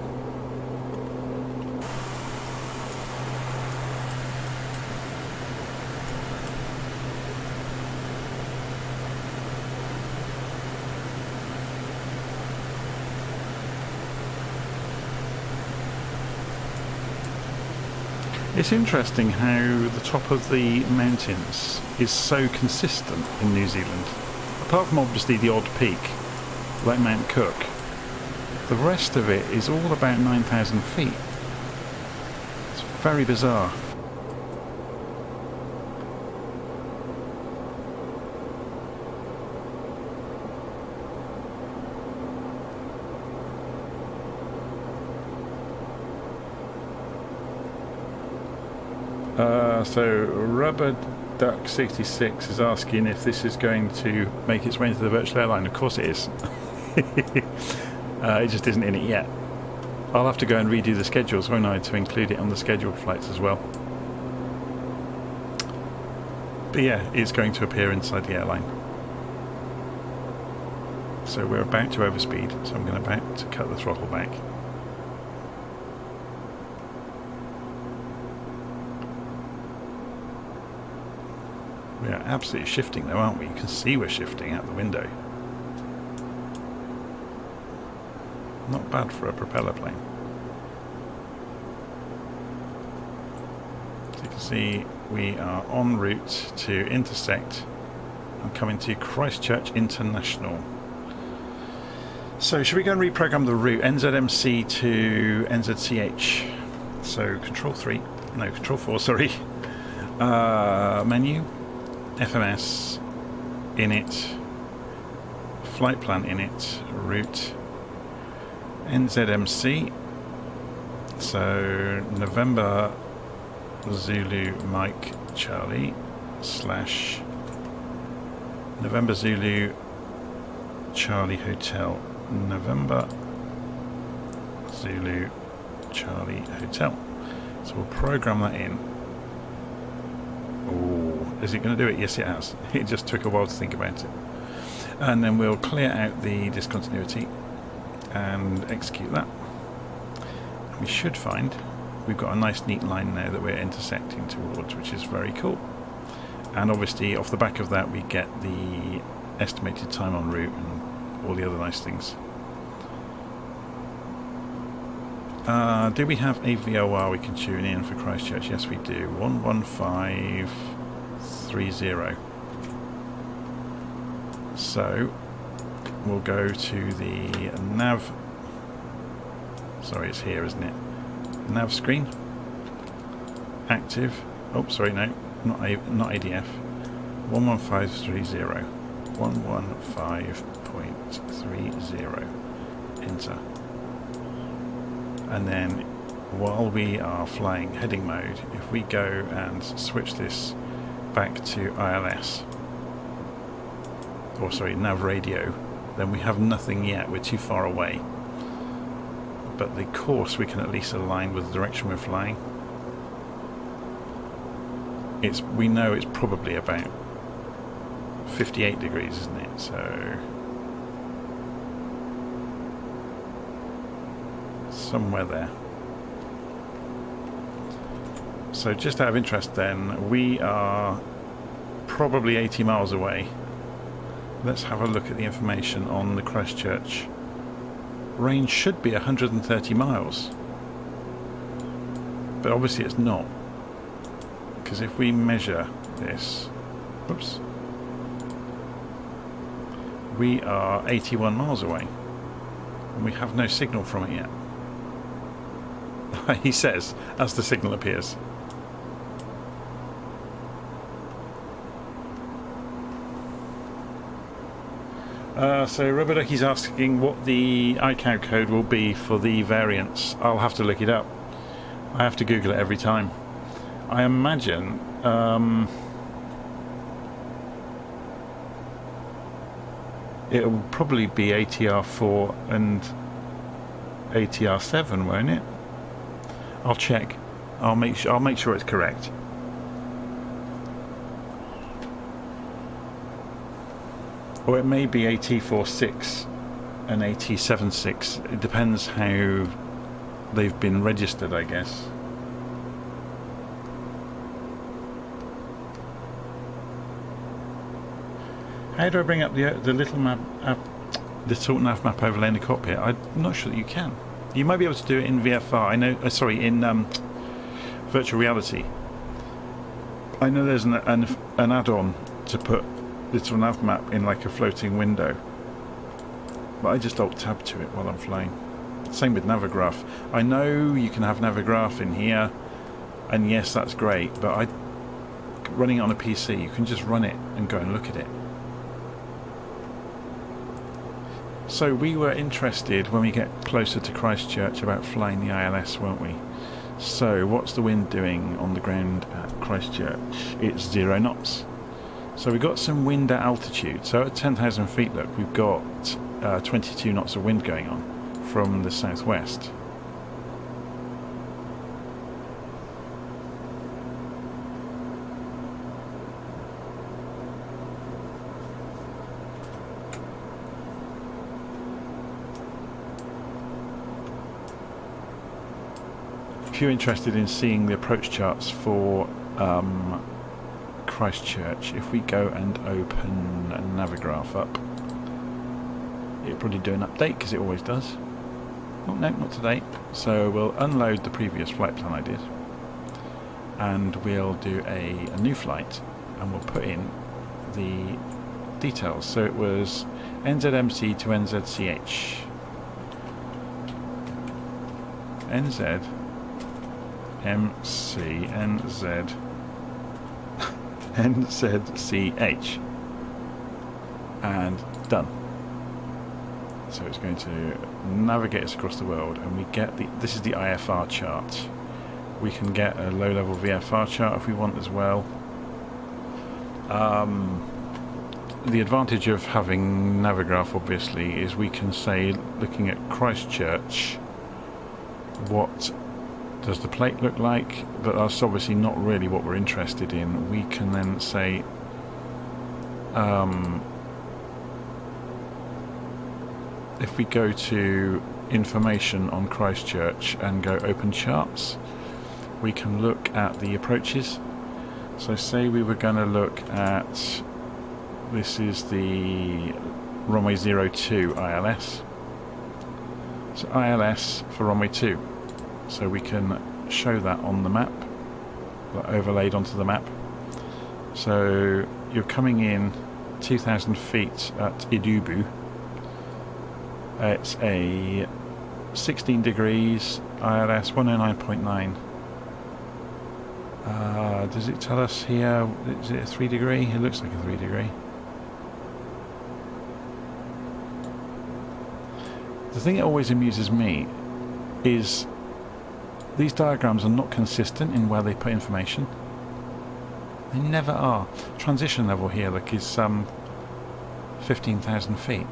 It's interesting how the top of the mountains is so consistent in New Zealand. Apart from obviously the odd peak, like Mount Cook, the rest of it is all about 9,000 feet. It's very bizarre. So Rubber Duck 66 is asking if this is going to make its way into the virtual airline. Of course it is. It just isn't in it yet. I'll have to go and redo the schedules, won't I, to include it on the scheduled flights as well. But yeah, it's going to appear inside the airline. So we're about to overspeed, so I'm about to cut the throttle back. We are absolutely shifting though, aren't we? You can see we're shifting out the window. Not bad for a propeller plane. So you can see we are en route to intersect. I'm coming to Christchurch International. So should we go and reprogram the route NZMC to NZCH? So Control 4, sorry. Menu. FMS, init, flight plan init, route, NZMC, so November Zulu Mike Charlie / November Zulu Charlie Hotel, November Zulu Charlie Hotel. So we'll program that in. Is it going to do it? Yes, it has. It just took a while to think about it. And then we'll clear out the discontinuity and execute that. We should find we've got a nice neat line now that we're intersecting towards, which is very cool. And obviously off the back of that we get the estimated time en route and all the other nice things. Do we have a VOR we can tune in for Christchurch? Yes, we do. 11530. So we'll go to the nav. Sorry, it's here, isn't it? Nav screen. Active. Oh, sorry, no, not ADF. 11530. 115.30. Enter. And then while we are flying heading mode, if we go and switch this back to ILS, or sorry, nav radio, then we have nothing yet, we're too far away. But the course we can at least align with the direction we're flying. We know it's probably about 58 degrees, isn't it? So somewhere there. So just out of interest then, we are probably 80 miles away. Let's have a look at the information on the Christchurch. Range should be 130 miles. But obviously it's not. Because if we measure this, whoops, we are 81 miles away. And we have no signal from it yet. He says, as the signal appears. So Rubberducky's asking what the ICAO code will be for the variants. I'll have to look it up. I have to Google it every time. I imagine it will probably be ATR 4 and ATR 7, won't it? I'll check. I'll make sure it's correct. Or it may be AT46 and AT76. It depends how they've been registered, I guess. How do I bring up the little map, the sort nav map overlay in the cockpit? I'm not sure that you can. You might be able to do it in VFR. I know. Sorry, in virtual reality. I know there's an add-on to put little nav map in like a floating window, but I just alt tab to it while I'm flying. Same with Navigraph. I know you can have Navigraph in here, and yes, that's great, but running it on a PC, you can just run it and go and look at it. So we were interested when we get closer to Christchurch about flying the ILS, weren't we? So what's the wind doing on the ground at Christchurch? It's 0 knots. So we've got some wind at altitude. So at 10,000 feet, look, we've got 22 knots of wind going on from the southwest. If you're interested in seeing the approach charts for Christchurch, if we go and open a Navigraph up, it'll probably do an update because it always does. Oh no, not today. So we'll unload the previous flight plan I did, and we'll do a new flight, and we'll put in the details. So it was NZMC to NZCH. NZCH, and done. So it's going to navigate us across the world, and we get this is the IFR chart. We can get a low-level VFR chart if we want as well. The advantage of having Navigraph, obviously, is we can say, looking at Christchurch, what does the plate look like? But that's obviously not really what we're interested in. We can then say if we go to information on Christchurch and go open charts, we can look at the approaches. So say we were going to look at, this is the runway 02 ILS. So ILS for runway 2. So we can show that on the map, overlaid onto the map. So you're coming in 2,000 feet at Idubu. It's a 16 degrees ILS 109.9. Does it tell us here, is it a 3 degree? It looks like a 3 degree. The thing that always amuses me is these diagrams are not consistent in where they put information. They never are. Transition level here, look, is 15,000 feet.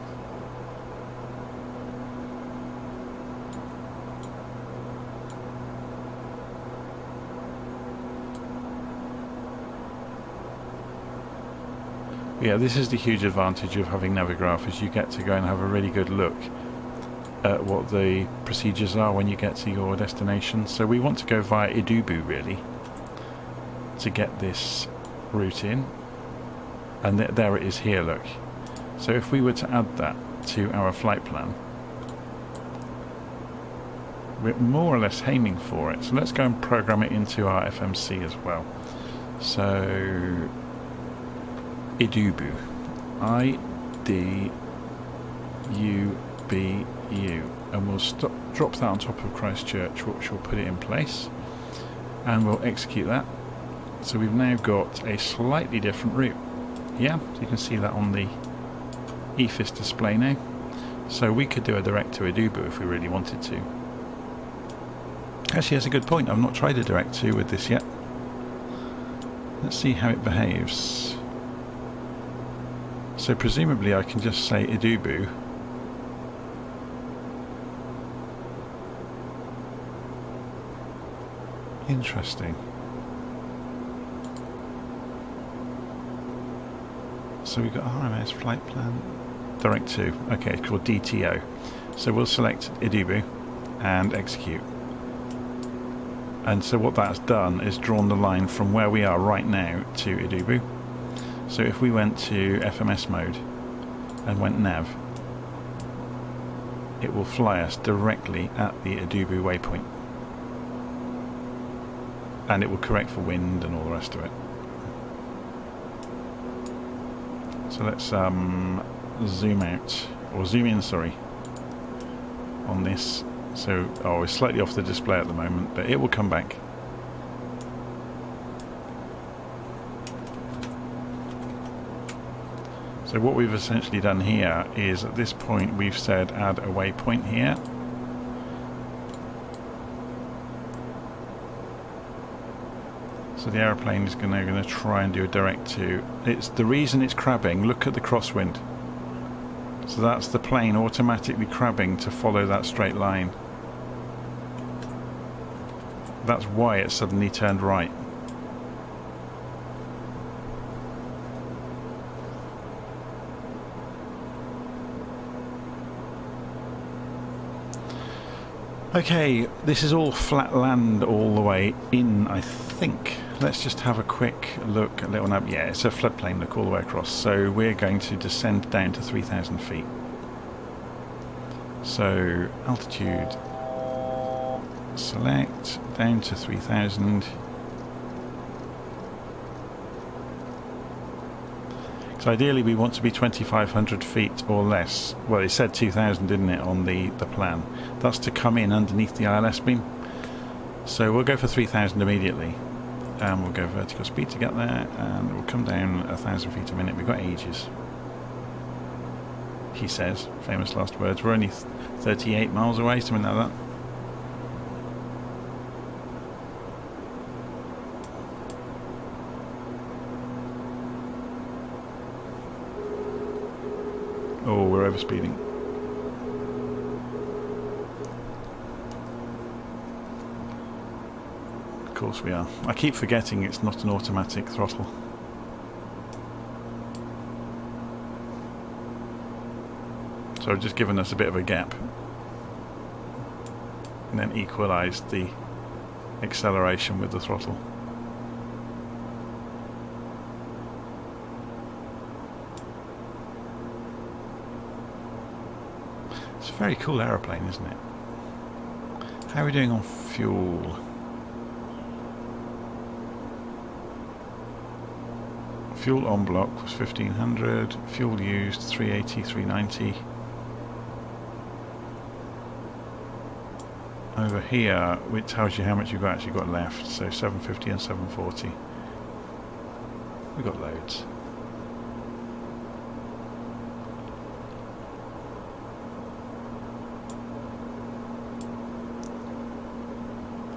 Yeah, this is the huge advantage of having Navigraph, is you get to go and have a really good look at what the procedures are when you get to your destination. So we want to go via Idubu really to get this route in, and there it is here, look. So if we were to add that to our flight plan, we're more or less aiming for it. So let's go and program it into our FMC as well. So Idubu, I-D-U-B-U, and we'll drop that on top of Christchurch, which will put it in place, and we'll execute that. So we've now got a slightly different route. Yeah, so you can see that on the EFIS display now. So we could do a direct to Idubu if we really wanted to. Actually, that's a good point. I've not tried a direct to with this yet. Let's see how it behaves. So presumably I can just say Idubu. Interesting. So we've got RMS flight plan direct to. Okay, it's called DTO. So we'll select Idubu and execute. And so what that's done is drawn the line from where we are right now to Idubu. So if we went to FMS mode and went nav, it will fly us directly at the Idubu waypoint. and it will correct for wind and all the rest of it. So let's zoom out, or zoom in, sorry, on this. So, oh, it's slightly off the display at the moment, but it will come back. So what we've essentially done here is, at this point we've said add a waypoint here. So the aeroplane is going to try and do a direct to. It's the reason it's crabbing. Look at the crosswind. So that's the plane automatically crabbing to follow that straight line. That's why it suddenly turned right. Okay, this is all flat land all the way in, I think. Let's just have a quick look, a little nab. Yeah, it's a floodplain look all the way across. So we're going to descend down to 3,000 feet. So altitude, select, down to 3,000. So ideally we want to be 2,500 feet or less. Well, it said 2,000, didn't it, on the plan. That's to come in underneath the ILS beam. So we'll go for 3,000 immediately. And we'll go vertical speed to get there, and we'll come down 1,000 feet a minute. We've got ages. He says, famous last words. We're only 38 miles away, something like that. Oh, we're overspeeding. Of course we are. I keep forgetting it's not an automatic throttle. So I've just given us a bit of a gap. And then equalised the acceleration with the throttle. It's a very cool aeroplane, isn't it? How are we doing on fuel? Fuel on block was 1,500, fuel used 380, 390. Over here, it tells you how much you've actually got left, so 750 and 740. We've got loads.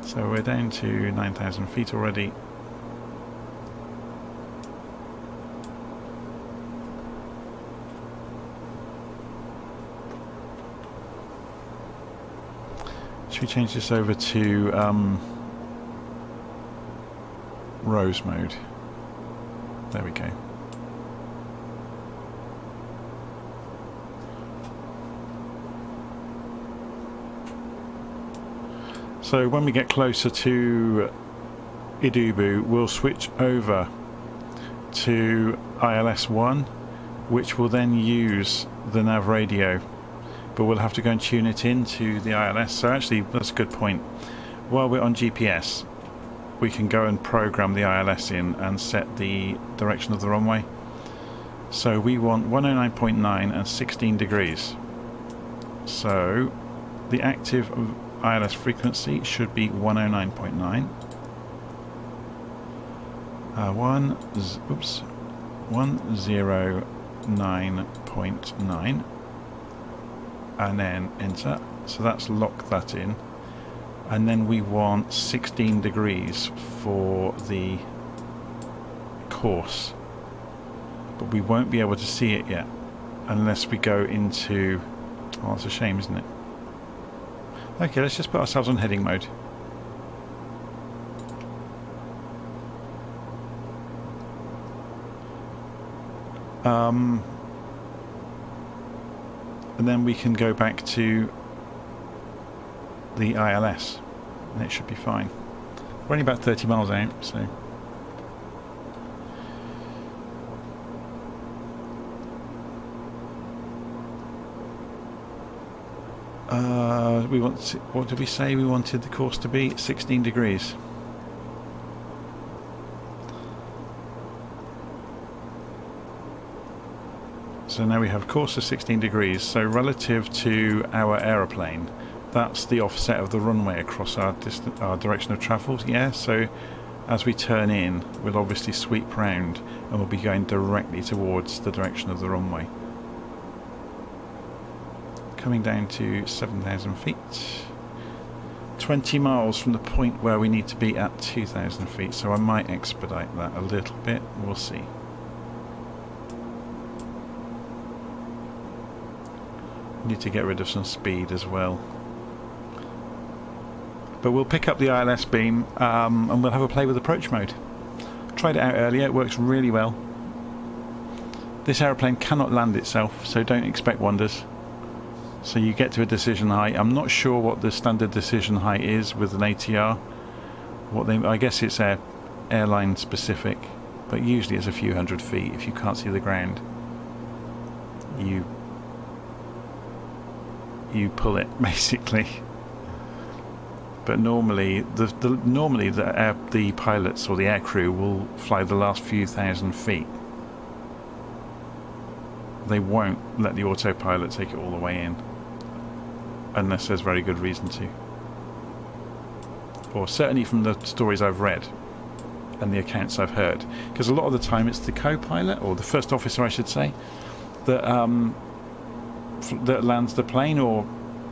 So we're down to 9,000 feet already. Should we change this over to Rose mode? There we go. So when we get closer to Idubu, we'll switch over to ILS-1, which will then use the nav radio. But we'll have to go and tune it into the ILS. So actually, that's a good point. While we're on GPS, we can go and program the ILS in and set the direction of the runway. So we want 109.9 and 16 degrees. So the active ILS frequency should be 109.9. 109.9. And then enter. So that's locked that in. And then we want 16 degrees for the course. But we won't be able to see it yet unless we go into... Oh, that's a shame, isn't it? Okay, let's just put ourselves on heading mode. And then we can go back to the ILS and it should be fine. We're only about 30 miles out, so we want to, what did we say we wanted the course to be? 16 degrees. So now we have course of 16 degrees, so relative to our aeroplane, that's the offset of the runway across our direction of travel. Yeah, so as we turn in, we'll obviously sweep round and we'll be going directly towards the direction of the runway. Coming down to 7,000 feet. 20 miles from the point where we need to be at 2,000 feet, so I might expedite that a little bit, we'll see. Need to get rid of some speed as well. But we'll pick up the ILS beam and we'll have a play with approach mode. Tried it out earlier, it works really well. This aeroplane cannot land itself, so don't expect wonders. So you get to a decision height. I'm not sure what the standard decision height is with an ATR. I guess it's airline specific, but usually it's a few hundred feet. If you can't see the ground, you pull it basically. But normally the pilots or the aircrew will fly the last few thousand feet. They won't let the autopilot take it all the way in unless there's very good reason to, or certainly from the stories I've read and the accounts I've heard, because a lot of the time it's the co-pilot, or the first officer I should say, that lands the plane, or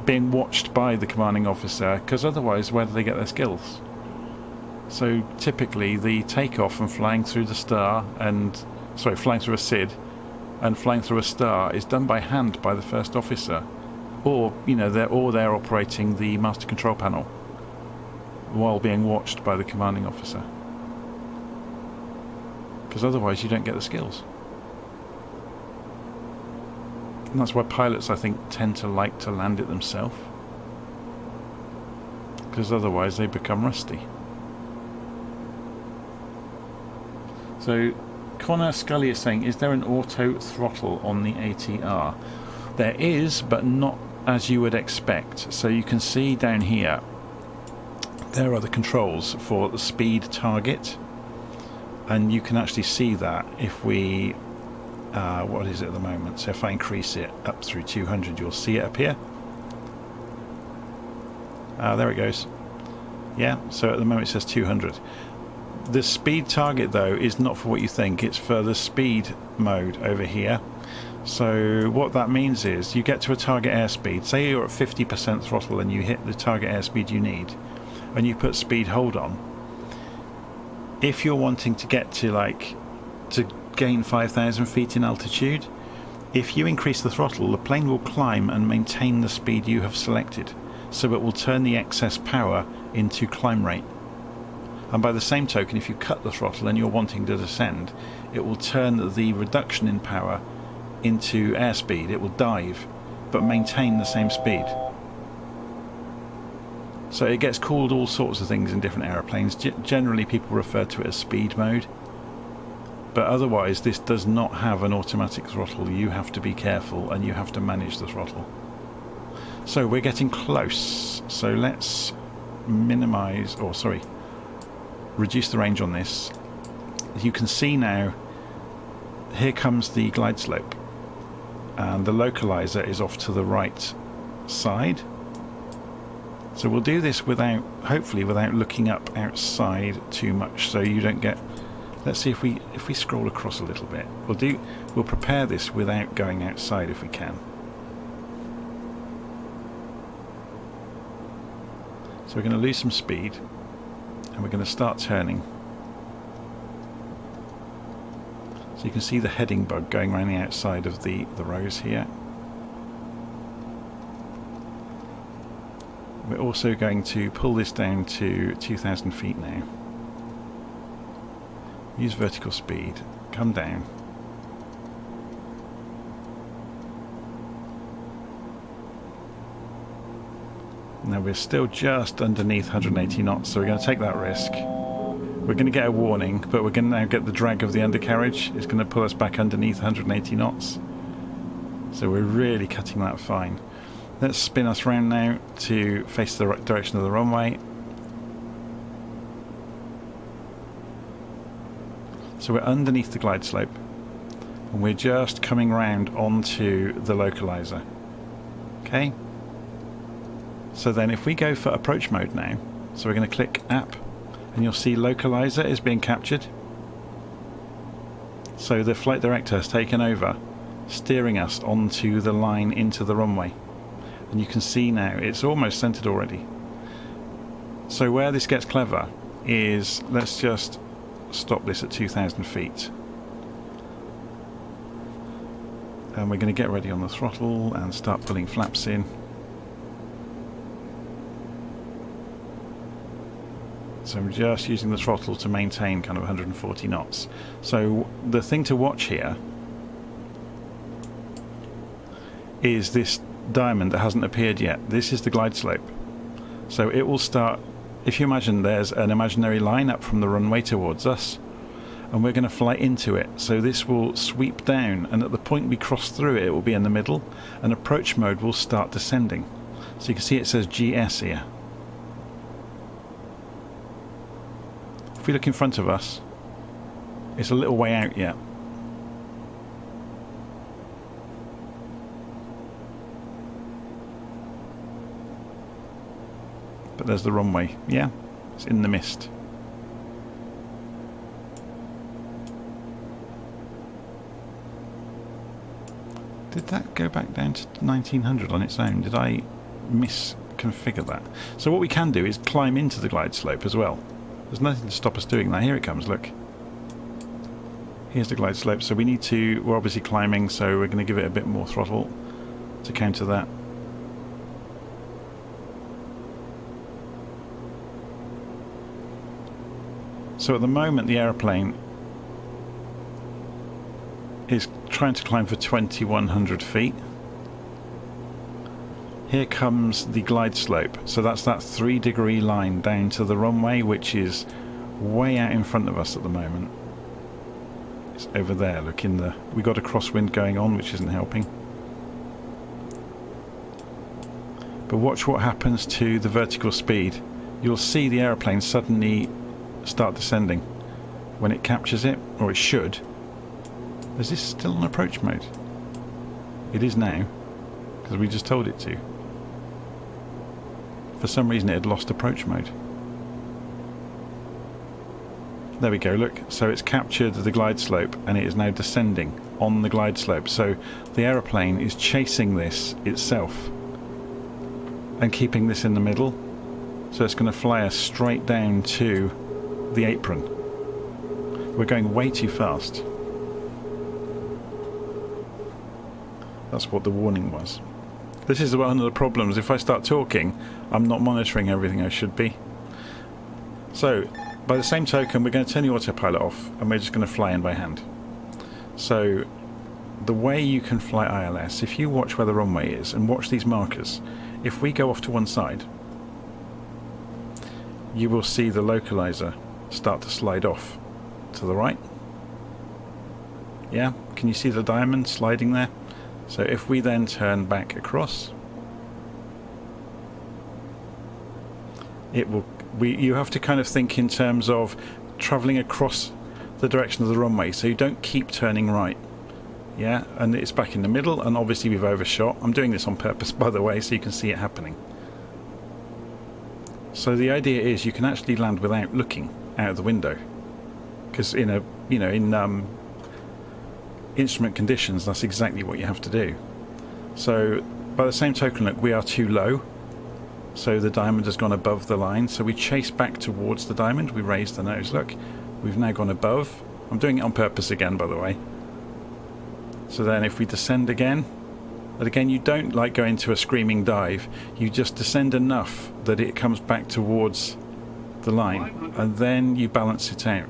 being watched by the commanding officer, because otherwise where do they get their skills? So typically the takeoff and flying through the star, flying through a SID and flying through a star is done by hand by the first officer, or they're operating the master control panel while being watched by the commanding officer, because otherwise you don't get the skills. And that's why pilots, I think, tend to like to land it themselves, because otherwise they become rusty. So Connor Scully is saying, is there an auto throttle on the ATR? There is, but not as you would expect. So you can see down here, there are the controls for the speed target, and you can actually see that if we what is it at the moment? So if I increase it up through 200, you'll see it appear. There it goes. Yeah, so at the moment it says 200. The speed target though is not for what you think, it's for the speed mode over here. So what that means is you get to a target airspeed, say you're at 50% throttle and you hit the target airspeed you need, and you put speed hold on. If you're wanting to get to gain 5,000 feet in altitude, if you increase the throttle, the plane will climb and maintain the speed you have selected, so it will turn the excess power into climb rate. And by the same token, if you cut the throttle and you're wanting to descend, it will turn the reduction in power into airspeed. It will dive but maintain the same speed. So it gets called all sorts of things in different aeroplanes. Generally people refer to it as speed mode, but otherwise this does not have an automatic throttle. You have to be careful and you have to manage the throttle. So we're getting close, so let's reduce the range on this. You can see now, here comes the glide slope, and the localizer is off to the right side. So we'll do this hopefully without looking up outside too much, so you don't get. Let's see if we scroll across a little bit. We'll prepare this without going outside if we can. So we're going to lose some speed, and we're going to start turning. So you can see the heading bug going around the outside of the rows here. We're also going to pull this down to 2,000 feet now. Use vertical speed, come down. Now we're still just underneath 180 knots, so we're going to take that risk. We're going to get a warning, but we're going to now get the drag of the undercarriage. It's going to pull us back underneath 180 knots. So we're really cutting that fine. Let's spin us round now to face the right direction of the runway. So we're underneath the glide slope. and we're just coming round onto the localizer. Okay, so then if we go for approach mode now, so we're going to click app, and you'll see localizer is being captured. So the flight director has taken over, steering us onto the line into the runway, and you can see now it's almost centered already. So where this gets clever is, let's just stop this at 2,000 feet. And we're going to get ready on the throttle and start pulling flaps in. So I'm just using the throttle to maintain kind of 140 knots. So the thing to watch here is this diamond that hasn't appeared yet. This is the glide slope. So it will start, if you imagine there's an imaginary line up from the runway towards us, and we're going to fly into it. So this will sweep down, and at the point we cross through it, it will be in the middle, and approach mode will start descending. So you can see it says GS here. If we look in front of us, it's a little way out yet. But there's the runway, yeah? It's in the mist. Did that go back down to 1900 on its own? Did I misconfigure that? So what we can do is climb into the glide slope as well. There's nothing to stop us doing that. Here it comes, look. Here's the glide slope. So we need to, we're obviously climbing, so we're going to give it a bit more throttle to counter that. So at the moment the aeroplane is trying to climb for 2,100 feet. Here comes the glide slope, so that's that 3-degree line down to the runway, which is way out in front of us at the moment. It's over there, look, in the, we got a crosswind going on, which isn't helping. But watch what happens to the vertical speed. You'll see the aeroplane suddenly start descending when it captures it, or it should. Is this still on approach mode? It is now, because we just told it to. For some reason it had lost approach mode. There we go, look. So it's captured the glide slope and it is now descending on the glide slope. So the aeroplane is chasing this itself and keeping this in the middle. So it's going to fly us straight down to the apron. We're going way too fast. That's what the warning was. This is one of the problems. If I start talking, I'm not monitoring everything I should be. So, by the same token, we're going to turn the autopilot off and we're just going to fly in by hand. So, the way you can fly ILS, if you watch where the runway is and watch these markers, if we go off to one side, you will see the localizer start to slide off to the right. Yeah, can you see the diamond sliding there? So if we then turn back across, it will. You have to kind of think in terms of travelling across the direction of the runway, so you don't keep turning right. Yeah, and it's back in the middle, and obviously we've overshot. I'm doing this on purpose, by the way, so you can see it happening. So the idea is you can actually land without looking out of the window, because in a in instrument conditions, that's exactly what you have to do. So by the same token, look, we are too low, so the diamond has gone above the line, so we chase back towards the diamond, we raise the nose, look, we've now gone above. I'm doing it on purpose again, by the way. So then if we descend again, and again you don't like go into a screaming dive, you just descend enough that it comes back towards the line, and then you balance it out.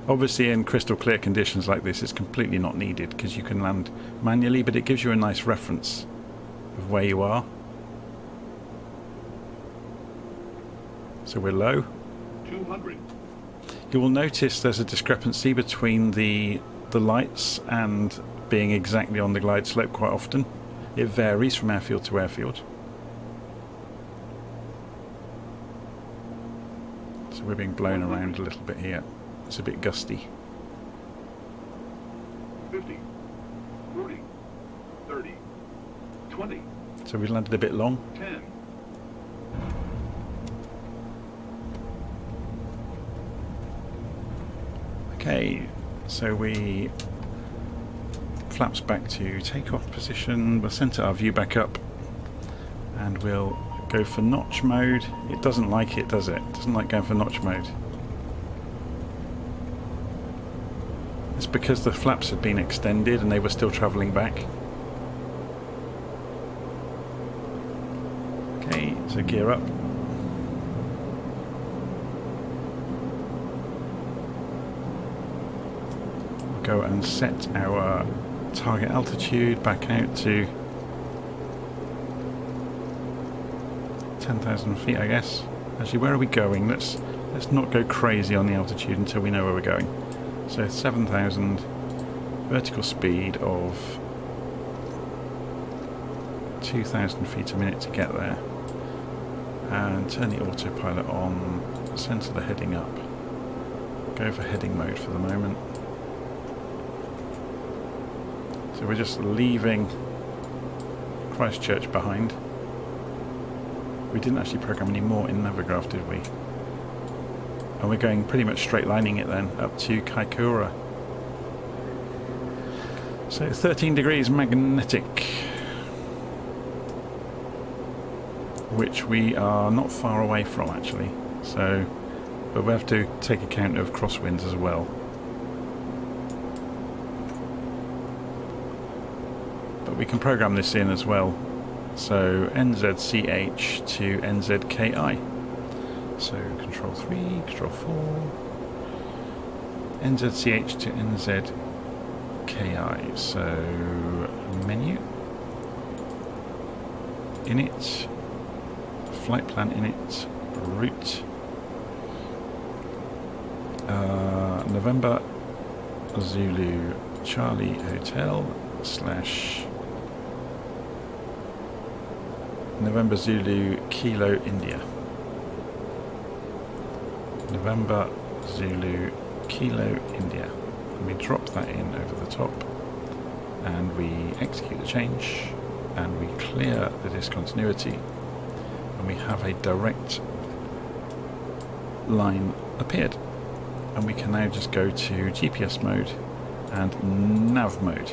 Obviously in crystal clear conditions like this it's completely not needed because you can land manually, but it gives you a nice reference of where you are. So we're low. 200. You will notice there's a discrepancy between the lights and being exactly on the glide slope quite often. It varies from airfield to airfield. So we're being blown around a little bit here. It's a bit gusty. 50, 40, 30, 20, So we landed a bit long. 10. Okay, so we flaps back to takeoff position. We'll center our view back up and we'll go for notch mode. It doesn't like it, does it? It doesn't like going for notch mode. It's because the flaps had been extended and they were still travelling back. Okay, so gear up. We'll go and set our target altitude back out to 10,000 feet, I guess. Actually, where are we going? Let's not go crazy on the altitude until we know where we're going. So 7,000, vertical speed of 2,000 feet a minute to get there, and turn the autopilot on, center the heading up, go for heading mode for the moment. So we're just leaving Christchurch behind. We didn't actually program any more in Navigraph, did we? And we're going pretty much straight lining it then up to Kaikoura. So 13 degrees magnetic, which we are not far away from actually. So, but we have to take account of crosswinds as well. But we can program this in as well. So NZCH to NZKI. So control 3, control 4, NZCH to NZKI. So menu, init, flight plan init, route, November Zulu Charlie Hotel / November Zulu Kilo India. November Zulu Kilo India. And we drop that in over the top and we execute the change and we clear the discontinuity and we have a direct line appeared, and we can now just go to GPS mode and nav mode.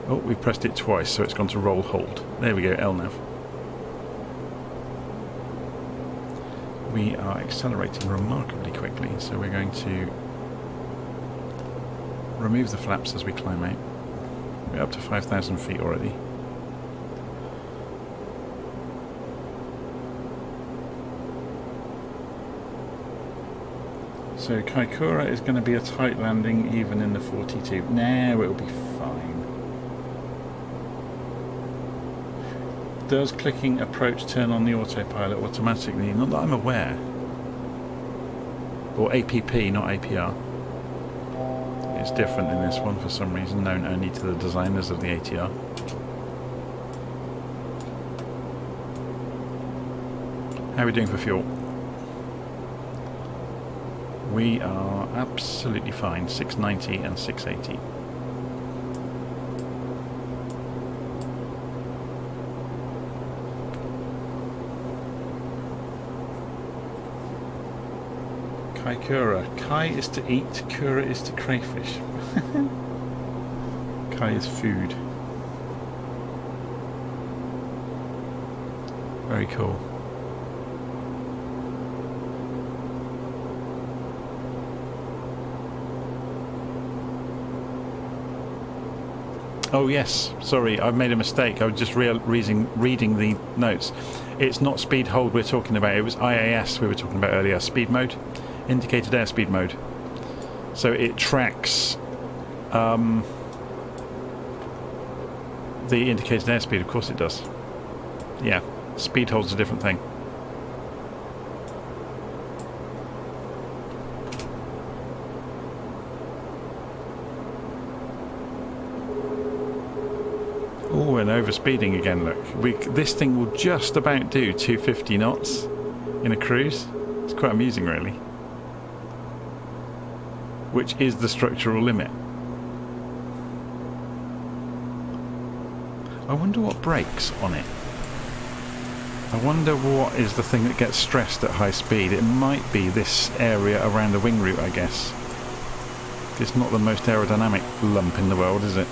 Oh, we've pressed it twice, so it's gone to roll hold. There we go, LNAV. We are accelerating remarkably quickly, so we're going to remove the flaps as we climb out. We're up to 5,000 feet already. So Kaikoura is going to be a tight landing even in the 42. No, it'll be fine. Does clicking approach turn on the autopilot automatically? Not that I'm aware. Or APP, not APR. It's different in this one for some reason, known only to the designers of the ATR. How are we doing for fuel? We are absolutely fine, 690 and 680. Kaikoura. Kai is to eat, Kura is to crayfish. Kai is food. Very cool. Oh yes, sorry, I've made a mistake. I was just reading the notes. It's not speed hold we're talking about, it was IAS we were talking about earlier. Speed mode, indicated airspeed mode. So it tracks the indicated airspeed, of course it does. Yeah, speed hold's a different thing. Oh, and overspeeding again, look. This thing will just about do 250 knots in a cruise. It's quite amusing, really. Which is the structural limit. I wonder what brakes on it. I wonder what is the thing that gets stressed at high speed. It might be this area around the wing root, I guess. It's not the most aerodynamic lump in the world, is it?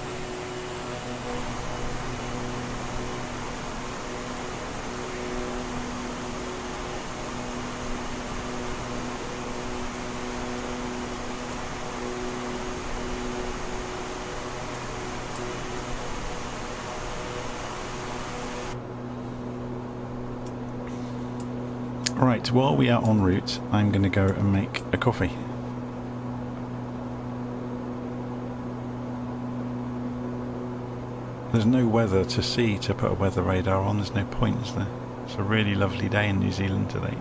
Right, while we are en route, I'm going to go and make a coffee. There's no weather to see to put a weather radar on, there's no point, is there? It's a really lovely day in New Zealand today.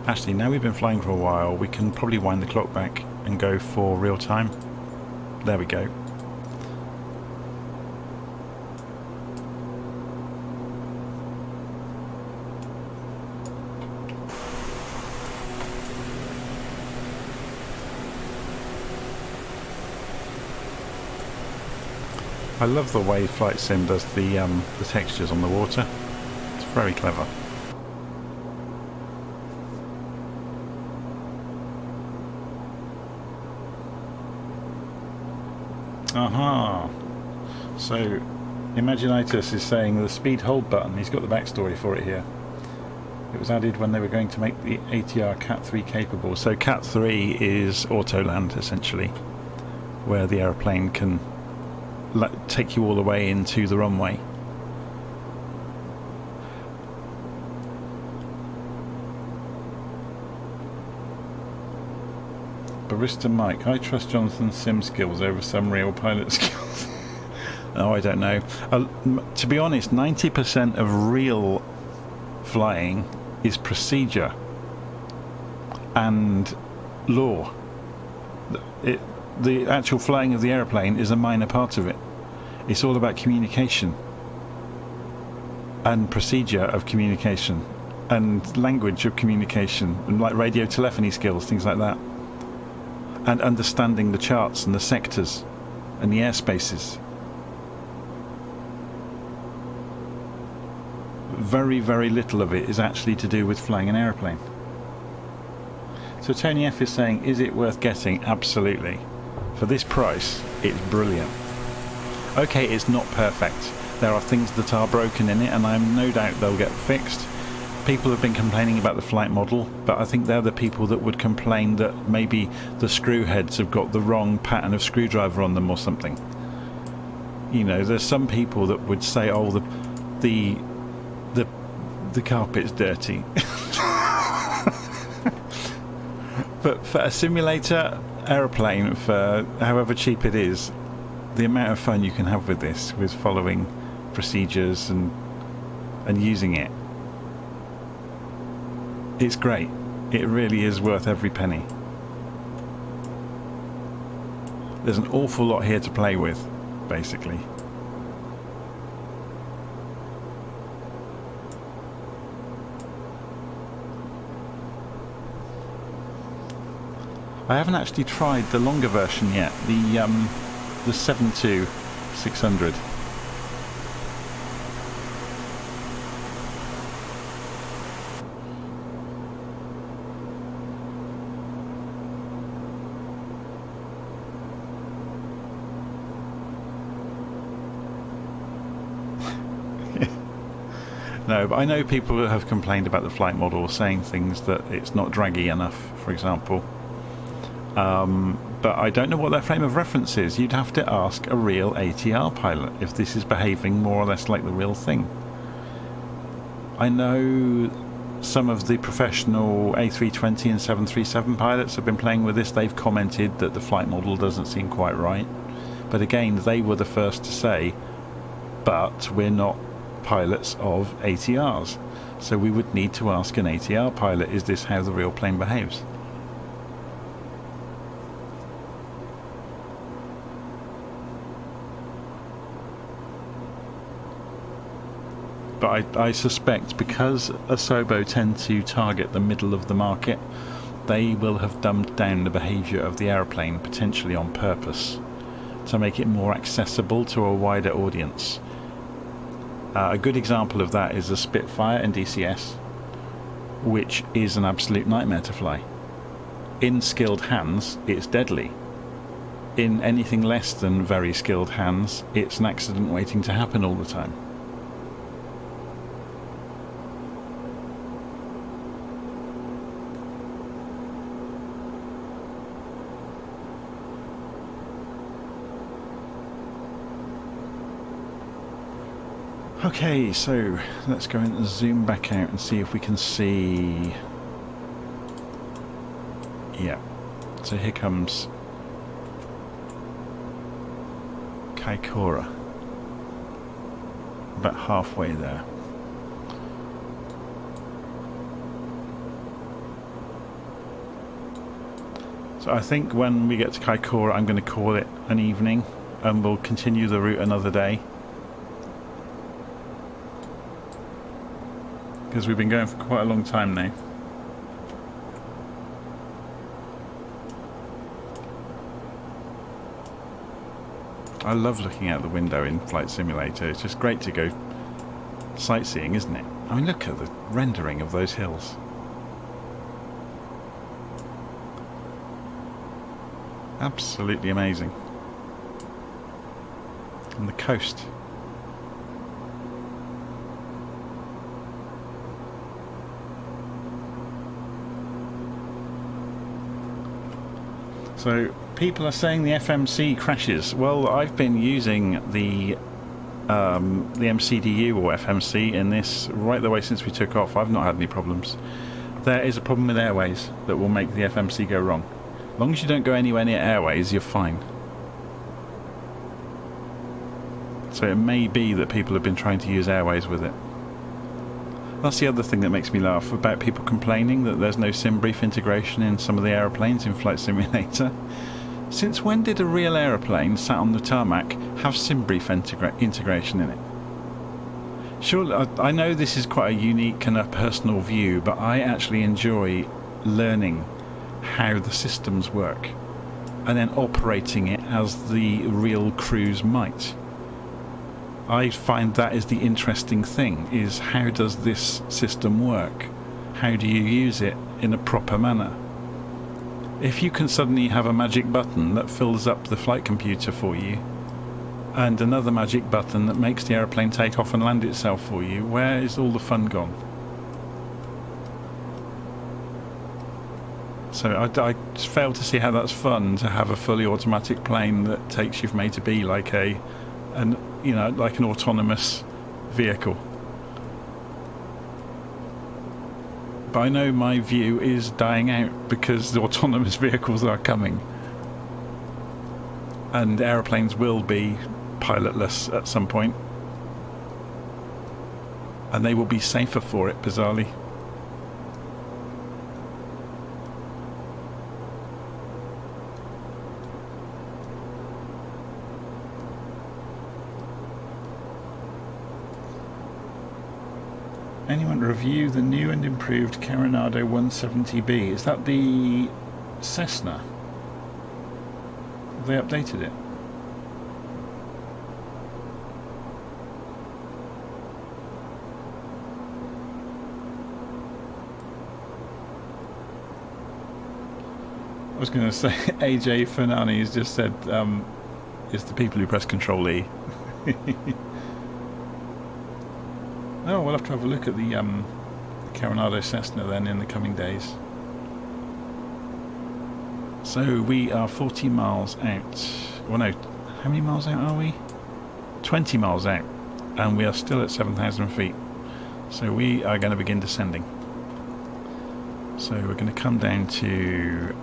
Actually, now we've been flying for a while, we can probably wind the clock back and go for real time. There we go. I love the way Flight Sim does the textures on the water. It's very clever. Aha! So, Imaginitis is saying the speed hold button, he's got the backstory for it here. It was added when they were going to make the ATR Cat 3 capable. So Cat 3 is auto land, essentially, where the aeroplane can take you all the way into the runway. Barista Mike, I trust Jonathan's sim skills over some real pilot skills. Oh, I don't know. To be honest, 90% of real flying is procedure and law. The actual flying of the aeroplane is a minor part of it. It's all about communication and procedure of communication and language of communication and like radio telephony skills, things like that, and understanding the charts and the sectors and the airspaces. Very, very little of it is actually to do with flying an aeroplane. So Tony F is saying, is it worth getting? Absolutely. For this price, it's brilliant. Okay, it's not perfect. There are things that are broken in it, and I have no doubt they'll get fixed. People have been complaining about the flight model, but I think they're the people that would complain that maybe the screw heads have got the wrong pattern of screwdriver on them or something. You know, there's some people that would say, oh, the carpet's dirty. But for a simulator aeroplane, for however cheap it is, the amount of fun you can have with this, with following procedures and using it, it's great. It really is worth every penny. There's an awful lot here to play with, basically. I haven't actually tried the longer version yet, the 72600. No, but I know people who have complained about the flight model, saying things that it's not draggy enough, for example. But I don't know what their frame of reference is. You'd have to ask a real ATR pilot if this is behaving more or less like the real thing. I know some of the professional A320 and 737 pilots have been playing with this. They've commented that the flight model doesn't seem quite right. But again, they were the first to say, but we're not pilots of ATRs. So we would need to ask an ATR pilot, is this how the real plane behaves? but I suspect because Asobo tend to target the middle of the market, they will have dumbed down the behaviour of the aeroplane, potentially on purpose, to make it more accessible to a wider audience. A good example of that is the Spitfire in DCS, which is an absolute nightmare to fly. In skilled hands, it's deadly. In anything less than very skilled hands, it's an accident waiting to happen all the time. Okay, so let's go and zoom back out and see if we can see... Yeah, so here comes Kaikoura, about halfway there. So I think when we get to Kaikoura, I'm going to call it an evening and we'll continue the route another day. Because we've been going for quite a long time now. I love looking out the window in Flight Simulator. It's just great to go sightseeing, isn't it? I mean, look at the rendering of those hills. Absolutely amazing. And the coast. So people are saying the FMC crashes. Well, I've been using the MCDU or FMC in this right the way since we took off. I've not had any problems. There is a problem with airways that will make the FMC go wrong. As long as you don't go anywhere near airways, you're fine. So it may be that people have been trying to use airways with it. That's the other thing that makes me laugh about people complaining that there's no SimBrief integration in some of the aeroplanes in Flight Simulator. Since when did a real aeroplane sat on the tarmac have SimBrief integration in it? Sure, I know this is quite a unique and a personal view, but I actually enjoy learning how the systems work and then operating it as the real crews might. I find that is the interesting thing, is how does this system work? How do you use it in a proper manner? If you can suddenly have a magic button that fills up the flight computer for you, and another magic button that makes the aeroplane take off and land itself for you, where is all the fun gone? So I just fail to see how that's fun to have a fully automatic plane that takes you from A to B like an autonomous vehicle. But I know my view is dying out because the autonomous vehicles are coming, and aeroplanes will be pilotless at some point, and they will be safer for it, bizarrely. Anyone review the new and improved Coronado 170B? Is that the Cessna? Have they updated it? I was going to say AJ Fernani has just said it's the people who press Control E. Oh, we'll have to have a look at the Coronado Cessna then in the coming days. So we are 40 miles out. Well, no, how many miles out are we? 20 miles out, and we are still at 7,000 feet. So we are going to begin descending. So we're going to come down to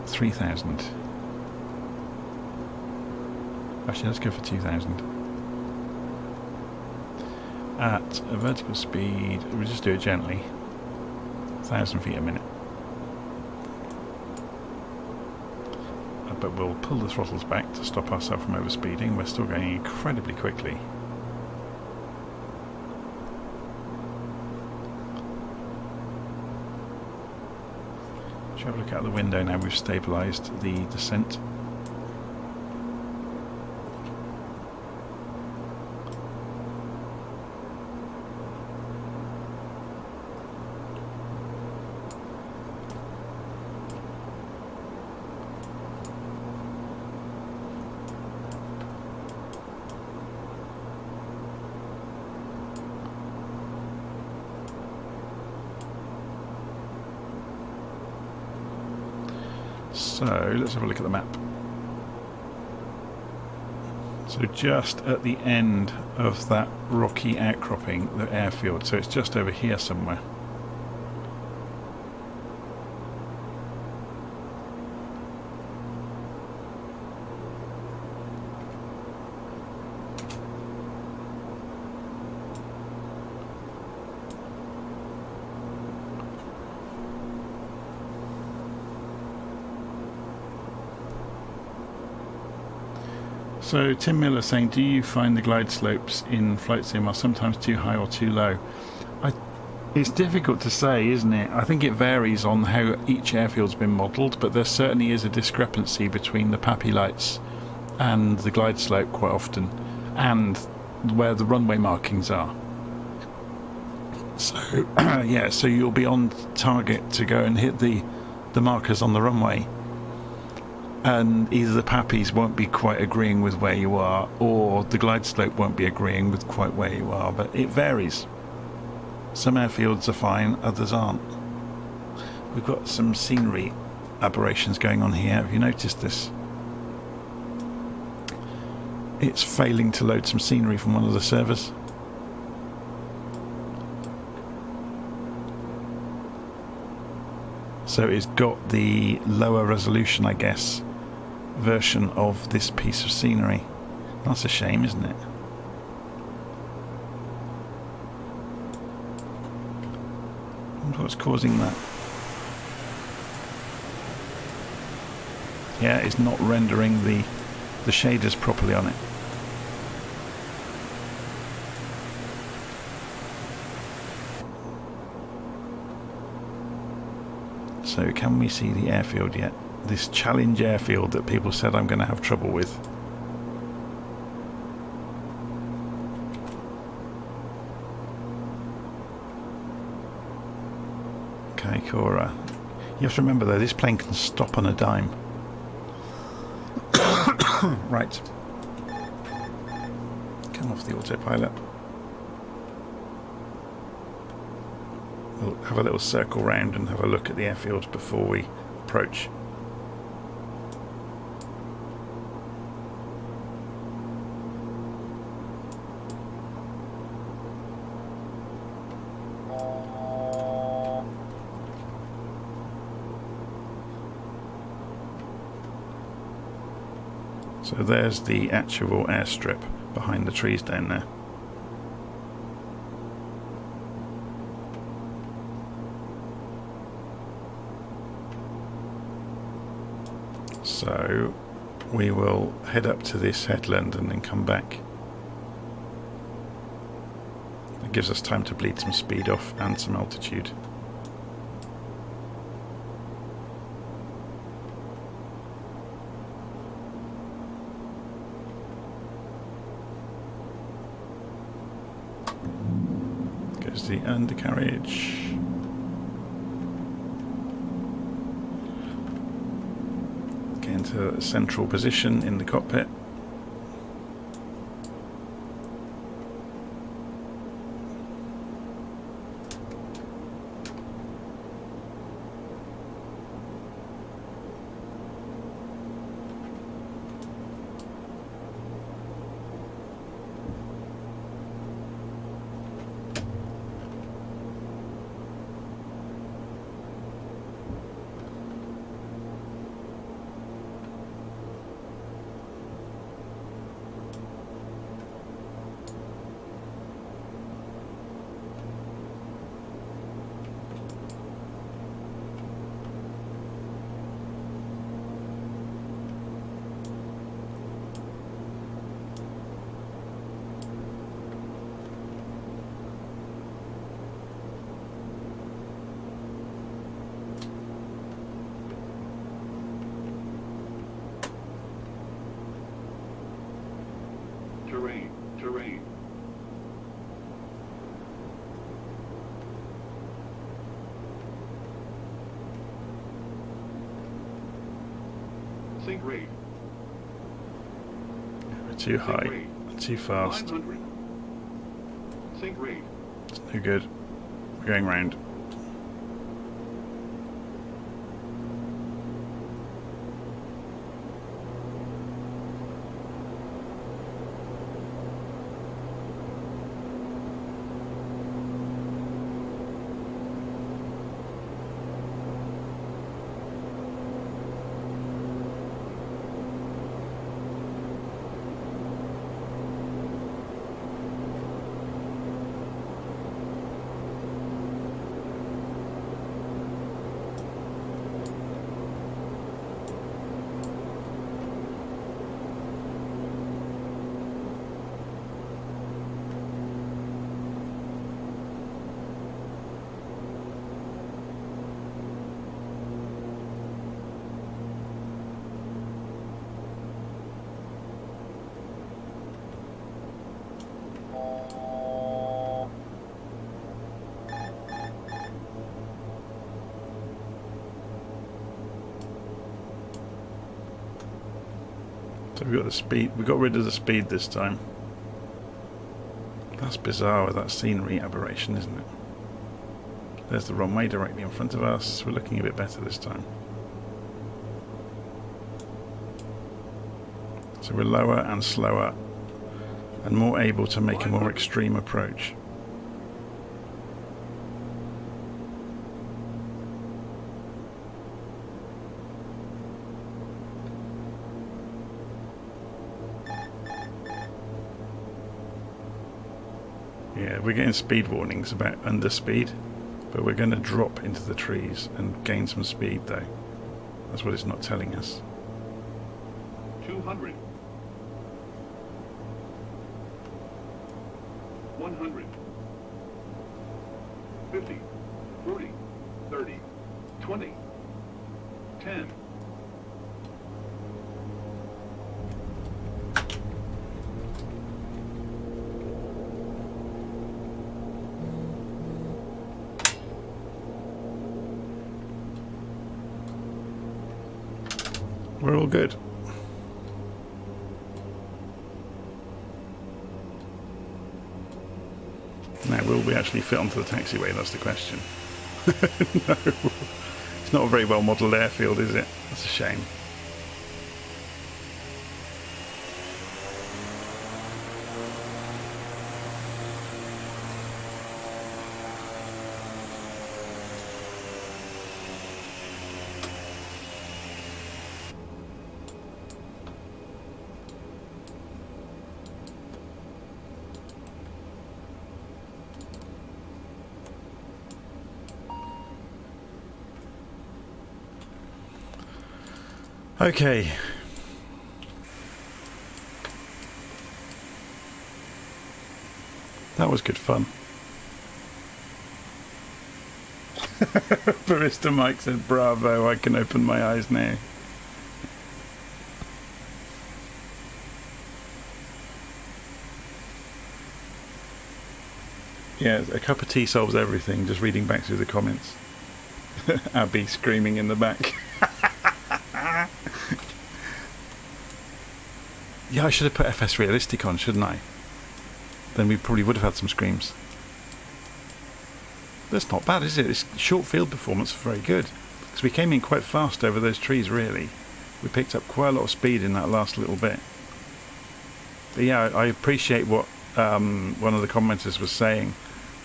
3,000. Actually, let's go for 2,000. At a vertical speed, we'll just do it gently, 1,000 feet a minute. But we'll pull the throttles back to stop ourselves from overspeeding. We're still going incredibly quickly. have a look out the window now we've stabilised the descent. So let's have a look at the map. So just at the end of that rocky outcropping, the airfield, so it's just over here somewhere. So Tim Miller saying, do you find the glide slopes in Flight Sim are sometimes too high or too low? It's difficult to say, isn't it? I think it varies on how each airfield's been modelled, but there certainly is a discrepancy between the PAPI lights and the glide slope quite often, and where the runway markings are. So yeah, so you'll be on target to go and hit the markers on the runway, and either the PAPIs won't be quite agreeing with where you are, or the glide slope won't be agreeing with quite where you are, but it varies. Some airfields are fine, others aren't. We've got some scenery aberrations going on here. Have you noticed this? It's failing to load some scenery from one of the servers. So it's got the lower resolution, I guess, version of this piece of scenery. That's a shame, isn't it? What's causing that? Yeah, it's not rendering the shaders properly on it. So can we see the airfield yet? This challenge airfield that people said I'm going to have trouble with. Kaikoura. You have to remember though, this plane can stop on a dime. Right. Come off the autopilot. We'll have a little circle round and have a look at the airfield before we approach. So there's the actual airstrip behind the trees down there. So we will head up to this headland and then come back. It gives us time to bleed some speed off and some altitude. Goes the undercarriage. Into a central position in the cockpit. terrain. Sink rate. We're too high, too fast. 900. Sink rate. It's no good. We're going round. So we got the speed. We got rid of the speed this time. That's bizarre with that scenery aberration, isn't it? There's the runway directly in front of us. We're looking a bit better this time. So we're lower and slower and more able to make a more extreme approach. Yeah, we're getting speed warnings about underspeed, but we're going to drop into the trees and gain some speed though. That's what it's not telling us. 200. 100. 50. 40. 30. 20. 10. We're all good. Now, will we actually fit onto the taxiway? That's the question. No. It's not a very well modelled airfield, is it? That's a shame. Okay. That was good fun. Barista Mike said, "Bravo, I can open my eyes now." Yeah, a cup of tea solves everything, just reading back through the comments. Abby screaming in the back. Yeah, I should have put FS Realistic on, shouldn't I? Then we probably would have had some screams. That's not bad, is it? This short field performance was very good. Because we came in quite fast over those trees, really. We picked up quite a lot of speed in that last little bit. But yeah, I appreciate what one of the commenters was saying.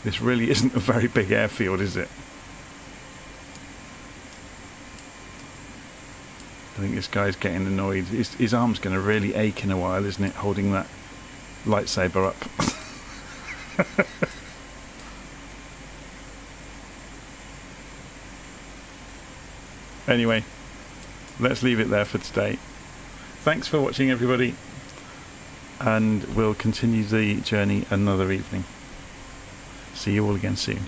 This really isn't a very big airfield, is it? I think this guy's getting annoyed. His arm's going to really ache in a while, isn't it, holding that lightsaber up? Anyway, let's leave it there for today. Thanks for watching, everybody, and we'll continue the journey another evening. See you all again soon.